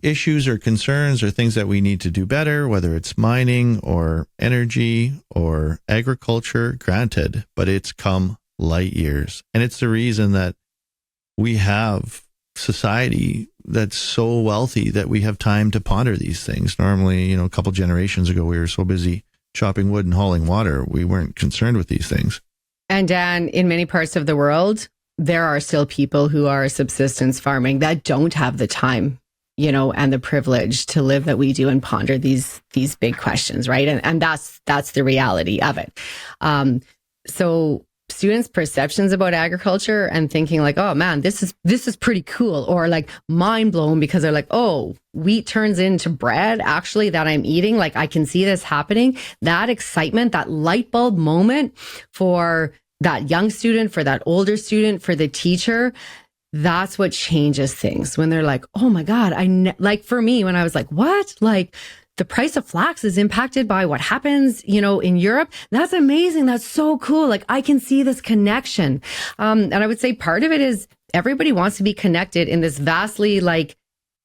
issues or concerns or things that we need to do better, whether it's mining or energy or agriculture, granted, but it's come light years. And it's the reason that we have society that's so wealthy that we have time to ponder these things. Normally, a couple generations ago, we were so busy chopping wood and hauling water, we weren't concerned with these things. And Dan, in many parts of the world, there are still people who are subsistence farming that don't have the time, and the privilege to live that we do and ponder these big questions, right? And that's the reality of it. So students' perceptions about agriculture and thinking like, oh man, this is pretty cool, or like mind blown because they're like, oh, wheat turns into bread actually that I'm eating. Like I can see this happening. That excitement, that light bulb moment for that young student, for that older student, for the teacher, that's what changes things when they're like, oh my God, like for me, when I was like, what? Like the price of flax is impacted by what happens, in Europe. That's amazing. That's so cool. Like I can see this connection. And I would say part of it is everybody wants to be connected in this vastly like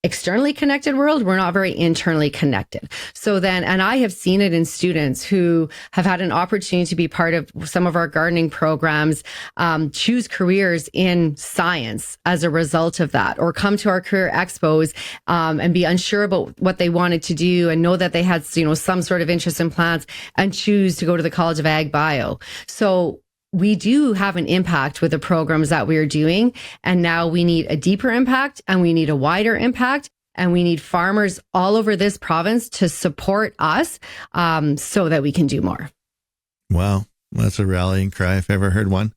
externally connected world. We're not very internally connected. So then, and I have seen it in students who have had an opportunity to be part of some of our gardening programs, choose careers in science as a result of that, or come to our career expos and be unsure about what they wanted to do and know that they had, some sort of interest in plants and choose to go to the College of Ag Bio. So we do have an impact with the programs that we're doing. And now we need a deeper impact and we need a wider impact. And we need farmers all over this province to support us so that we can do more. Wow. That's a rallying cry if I ever heard one.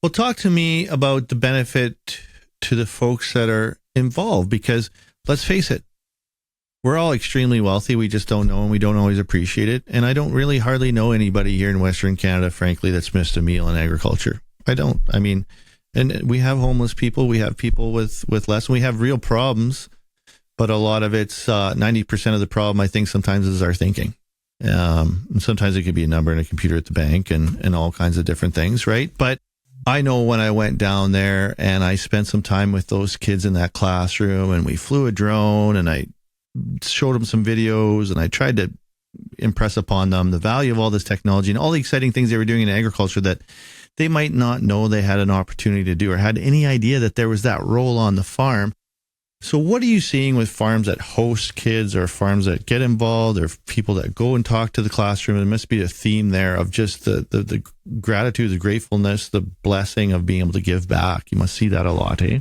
Well, talk to me about the benefit to the folks that are involved, because let's face it, we're all extremely wealthy. We just don't know, and we don't always appreciate it. And I don't really hardly know anybody here in Western Canada, frankly, that's missed a meal in agriculture. I don't. I mean, and we have homeless people. We have people with less. And we have real problems, but a lot of it's 90% of the problem, I think, sometimes is our thinking. And sometimes it could be a number in a computer at the bank and all kinds of different things, right? But I know when I went down there and I spent some time with those kids in that classroom, and we flew a drone, and I showed them some videos, and I tried to impress upon them the value of all this technology and all the exciting things they were doing in agriculture that they might not know they had an opportunity to do or had any idea that there was that role on the farm. So what are you seeing with farms that host kids or farms that get involved or people that go and talk to the classroom? There must be a theme there of just the gratitude, the gratefulness, the blessing of being able to give back. You must see that a lot, eh?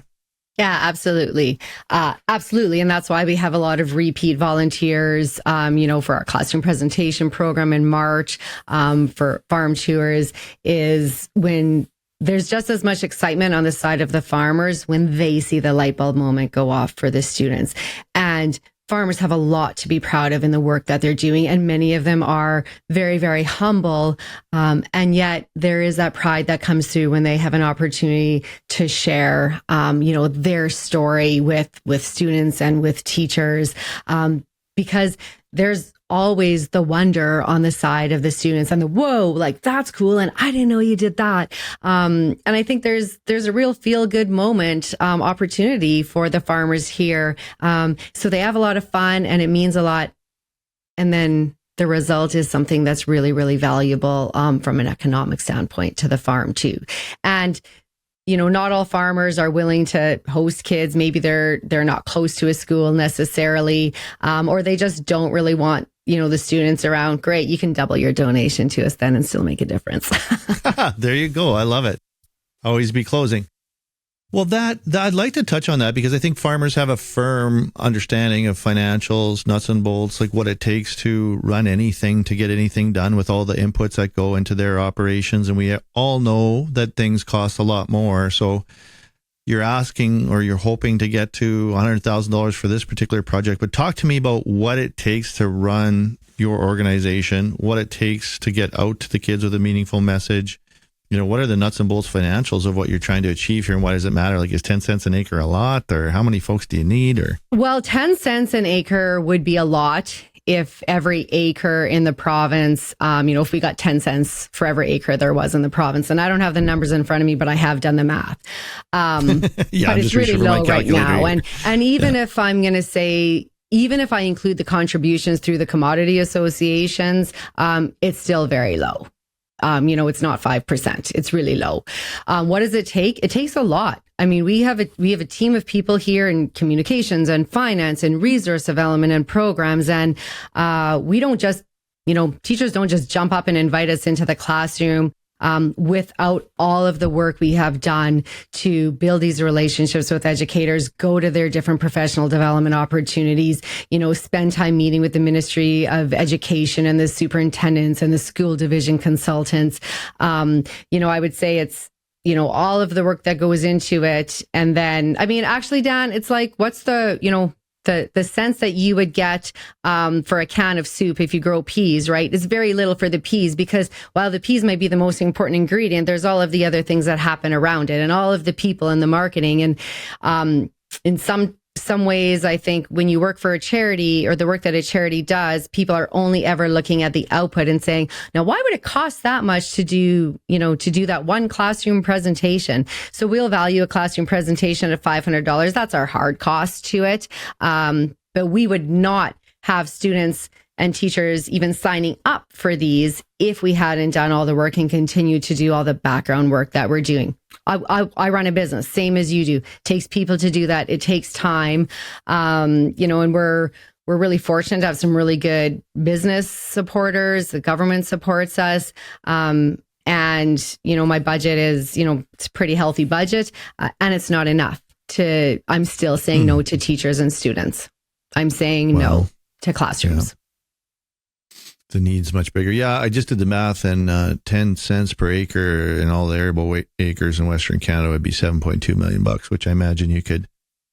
Yeah, absolutely. Absolutely. And that's why we have a lot of repeat volunteers, for our classroom presentation program in March, for farm tours, is when there's just as much excitement on the side of the farmers when they see the light bulb moment go off for the students. And farmers have a lot to be proud of in the work that they're doing. And many of them are very, very humble. And yet there is that pride that comes through when they have an opportunity to share, their story with students and with teachers, because there's always the wonder on the side of the students and the, whoa, like that's cool. And I didn't know you did that. And I think there's a real feel good moment, opportunity for the farmers here. So they have a lot of fun and it means a lot. And then the result is something that's really, really valuable, from an economic standpoint to the farm too. And not all farmers are willing to host kids. Maybe they're not close to a school necessarily, or they just don't really want, the students around. Great. You can double your donation to us then and still make a difference. There you go. I love it. Always be closing. Well, that I'd like to touch on that because I think farmers have a firm understanding of financials, nuts and bolts, like what it takes to run anything, to get anything done with all the inputs that go into their operations. And we all know that things cost a lot more. So you're asking or you're hoping to get to $100,000 for this particular project. But talk to me about what it takes to run your organization, what it takes to get out to the kids with a meaningful message. What are the nuts and bolts financials of what you're trying to achieve here, and why does it matter? Like, is 10 cents an acre a lot, or how many folks do you need? Or well, 10 cents an acre would be a lot if every acre in the province, if we got 10 cents for every acre there was in the province. And I don't have the numbers in front of me, but I have done the math. Yeah, but it's really low right now. And even if I'm going to say, even if I include the contributions through the commodity associations, it's still very low. It's not 5%. It's really low. What does it take? It takes a lot. I mean, we have a team of people here in communications and finance and resource development and programs. And we don't just, teachers don't just jump up and invite us into the classroom without all of the work we have done to build these relationships with educators, go to their different professional development opportunities, spend time meeting with the Ministry of Education and the superintendents and the school division consultants. I would say it's, all of the work that goes into it. And then, actually, Dan, it's like, what's the the sense that you would get for a can of soup if you grow peas, right, is very little for the peas, because while the peas might be the most important ingredient, there's all of the other things that happen around it and all of the people and the marketing. And in some ways, I think when you work for a charity or the work that a charity does, people are only ever looking at the output and saying, now, why would it cost that much to do that one classroom presentation? So we'll value a classroom presentation at $500. That's our hard cost to it. But we would not have students and teachers even signing up for these if we hadn't done all the work and continued to do all the background work that we're doing. I run a business, same as you do. It takes people to do that. It takes time. And we're really fortunate to have some really good business supporters. The government supports us. And my budget is, it's a pretty healthy budget, and it's not enough I'm still saying no to teachers and students. I'm saying no to classrooms. Yeah. The need's much bigger. Yeah, I just did the math, and 10 cents per acre in all the arable acres in Western Canada would be $7.2 million, which I imagine you could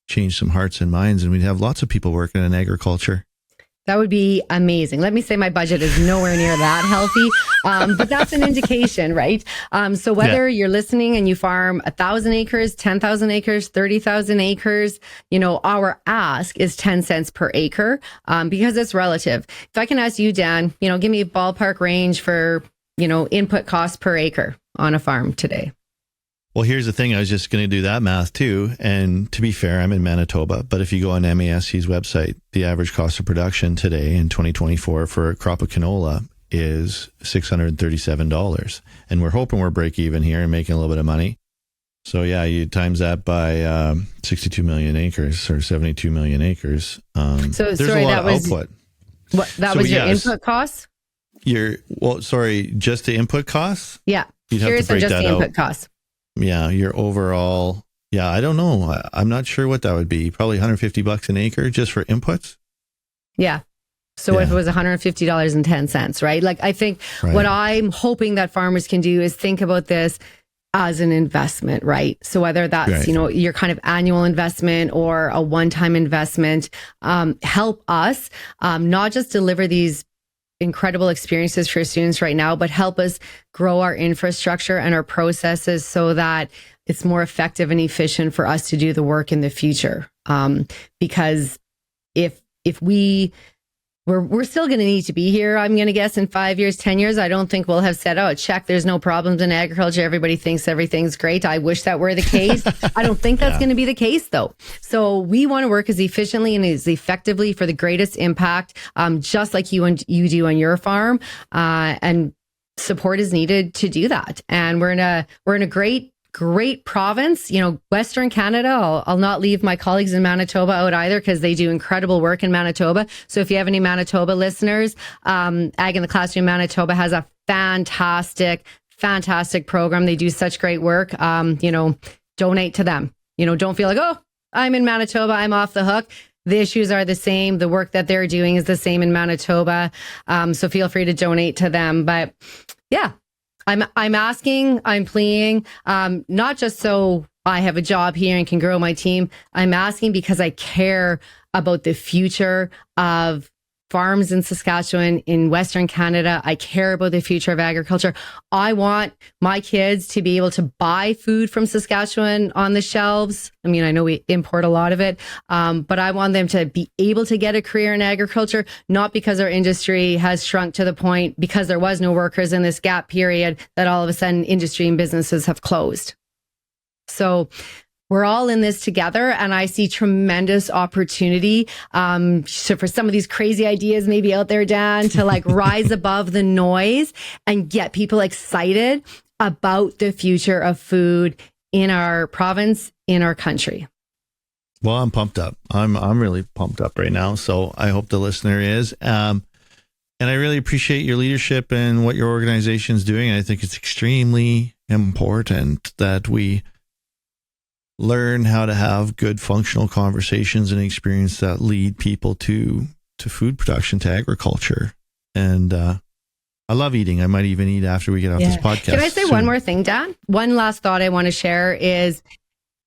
change some hearts and minds, and we'd have lots of people working in agriculture. That would be amazing. Let me say my budget is nowhere near that healthy, but that's an indication, right? So whether you're listening and you farm 1,000 acres, 10,000 acres, 30,000 acres, our ask is 10 cents per acre, because it's relative. If I can ask you, Dan, give me a ballpark range for, input cost per acre on a farm today. Well, here's the thing. I was just going to do that math too. And to be fair, I'm in Manitoba. But if you go on MASC's website, the average cost of production today in 2024 for a crop of canola is $637. And we're hoping we're break even here and making a little bit of money. So yeah, you times that by 62 million acres or 72 million acres. There's a lot of output. That was your input costs? Just the input costs? Yeah. You'd have to break just that the input out. costs. Yeah, your overall, I don't know. I'm not sure what that would be. Probably $150 an acre just for inputs. Yeah. So if it was $150.10, right? Like, I think what I'm hoping that farmers can do is think about this as an investment, right? So whether that's, your kind of annual investment or a one-time investment, help us not just deliver these incredible experiences for students right now, but help us grow our infrastructure and our processes so that it's more effective and efficient for us to do the work in the future. Because if we're still going to need to be here, I'm going to guess in 5 years, 10 years, I don't think we'll have said, check, there's no problems in agriculture. Everybody thinks everything's great. I wish that were the case. I don't think that's going to be the case, though. So we want to work as efficiently and as effectively for the greatest impact, just like you do on your farm. And support is needed to do that. And we're in a great province, Western Canada. I'll not leave my colleagues in Manitoba out either, because they do incredible work in Manitoba. So if you have any Manitoba listeners, Ag in the Classroom Manitoba has a fantastic program. They do such great work. Donate to them. Don't feel like, I'm in Manitoba, I'm off the hook. The issues are the same. The work that they're doing is the same in Manitoba. So feel free to donate to them. But yeah, I'm asking, I'm pleading, not just so I have a job here and can grow my team. I'm asking because I care about the future of farms in Saskatchewan, in Western Canada. I care about the future of agriculture. I want my kids to be able to buy food from Saskatchewan on the shelves. I mean, I know we import a lot of it, but I want them to be able to get a career in agriculture, not because our industry has shrunk to the point, because there was no workers in this gap period, that all of a sudden industry and businesses have closed. So we're all in this together, and I see tremendous opportunity for some of these crazy ideas maybe out there, Dan, to rise above the noise and get people excited about the future of food in our province, in our country. Well, I'm pumped up. I'm really pumped up right now. So I hope the listener is. And I really appreciate your leadership and what your organization is doing. I think it's extremely important that we learn how to have good functional conversations and experience that lead people to food production, to agriculture. And I love eating. I might even eat after we get off this podcast. Can I say one more thing, Dan? One last thought I want to share is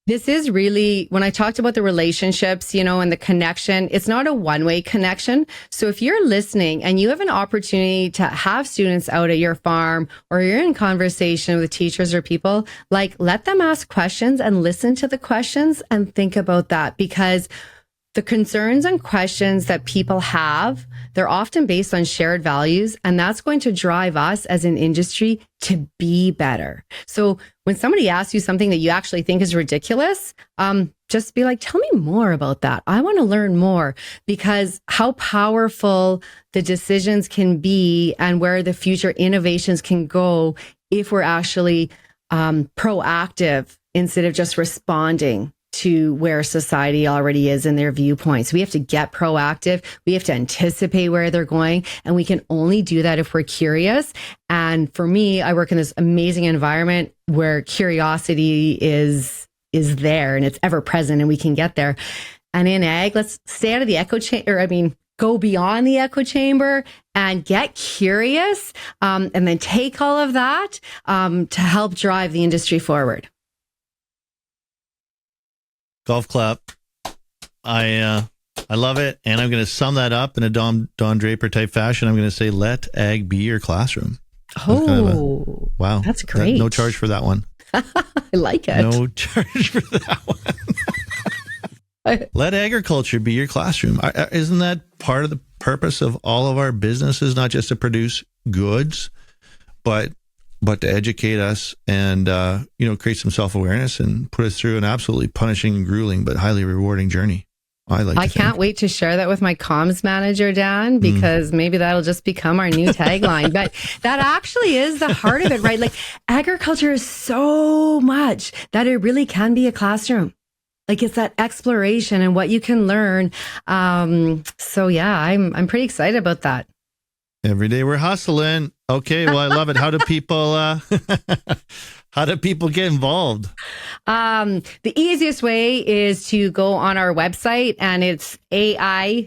This is really, when I talked about the relationships, and the connection, it's not a one-way connection. So if you're listening and you have an opportunity to have students out at your farm, or you're in conversation with teachers or people, let them ask questions and listen to the questions and think about that, because the concerns and questions that people have, they're often based on shared values, and that's going to drive us as an industry to be better. So when somebody asks you something that you actually think is ridiculous, just be like, tell me more about that. I want to learn more, because how powerful the decisions can be and where the future innovations can go if we're actually proactive instead of just responding to where society already is in their viewpoints. We have to get proactive. We have to anticipate where they're going. And we can only do that if we're curious. And for me, I work in this amazing environment where curiosity is there and it's ever present, and we can get there. And in ag, let's stay out of the echo chamber. Go beyond the echo chamber and get curious, and then take all of that to help drive the industry forward. Golf clap. I love it. And I'm going to sum that up in a Don Draper type fashion. I'm going to say, let ag be your classroom. Oh, wow. That's great. No charge for that one. I like it. No charge for that one. Let agriculture be your classroom. Isn't that part of the purpose of all of our businesses, not just to produce goods, but to educate us and, create some self-awareness and put us through an absolutely punishing and grueling, but highly rewarding journey. I can't wait to share that with my comms manager, Dan, because maybe that'll just become our new tagline. But that actually is the heart of it, right? Agriculture is so much that it really can be a classroom. It's that exploration and what you can learn. So yeah, I'm pretty excited about that. Every day we're hustling. Okay, well, I love it. How do people get involved? The easiest way is to go on our website, and it's AITC.sk.ca.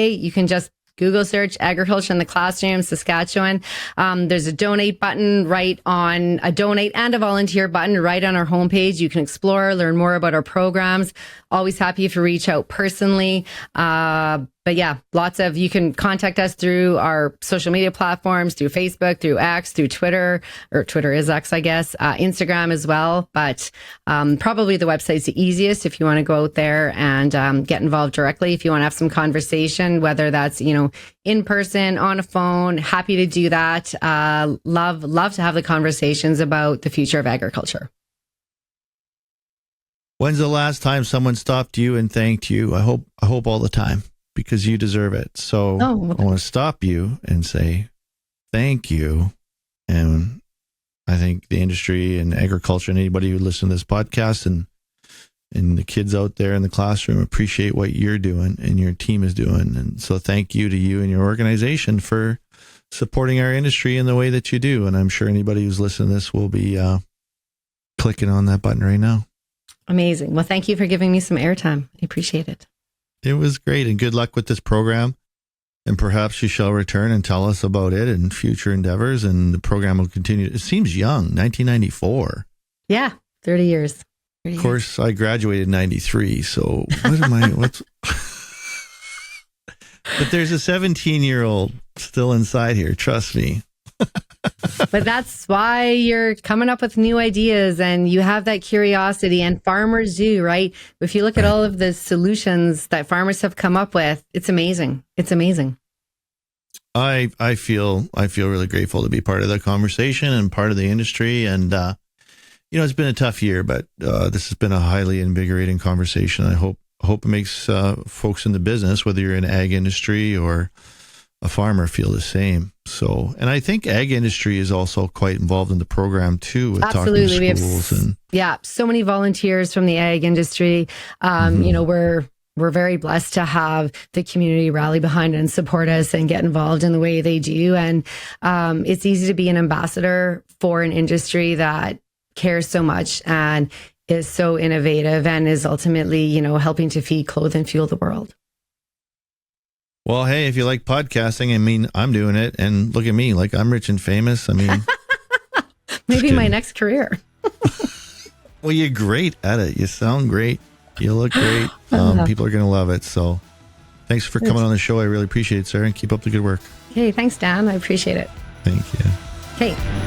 You can just Google search agriculture in the classroom, Saskatchewan. There's a donate button a donate and a volunteer button right on our homepage. You can explore, learn more about our programs. Always happy if you reach out personally. But yeah, you can contact us through our social media platforms, through Facebook, through X, through Twitter, or Twitter is X, I guess, Instagram as well. But probably the website's the easiest if you want to go out there and get involved directly. If you want to have some conversation, whether that's, in person, on a phone, happy to do that. Love to have the conversations about the future of agriculture. When's the last time someone stopped you and thanked you? I hope all the time, because you deserve it. So I want to stop you and say thank you. And I think the industry and agriculture and anybody who listens to this podcast and the kids out there in the classroom appreciate what you're doing and your team is doing. And so thank you to you and your organization for supporting our industry in the way that you do. And I'm sure anybody who's listening to this will be clicking on that button right now. Amazing. Well, thank you for giving me some airtime. I appreciate it. It was great, and good luck with this program. And perhaps you shall return and tell us about it and future endeavors, and the program will continue. It seems young, 1994. Yeah, 30 years. Of course, I graduated in 93, so but there's a 17-year-old still inside here, trust me. But that's why you're coming up with new ideas and you have that curiosity, and farmers do, right? If you look at all of the solutions that farmers have come up with, it's amazing. It's amazing. I feel really grateful to be part of the conversation and part of the industry. And, it's been a tough year, but this has been a highly invigorating conversation. I hope it makes folks in the business, whether you're in ag industry or a farmer, feel the same. So, and I think ag industry is also quite involved in the program too. With Absolutely. Talking to schools so many volunteers from the ag industry. We're very blessed to have the community rally behind and support us and get involved in the way they do. And it's easy to be an ambassador for an industry that cares so much and is so innovative and is ultimately, helping to feed, clothe, and fuel the world. Well, hey, if you like podcasting, I'm doing it. And look at me, I'm rich and famous. Maybe my next career. Well, you're great at it. You sound great. You look great. People are going to love it. So thanks for coming on the show. I really appreciate it, Sarah. And keep up the good work. Okay, thanks, Dan. I appreciate it. Thank you. Okay.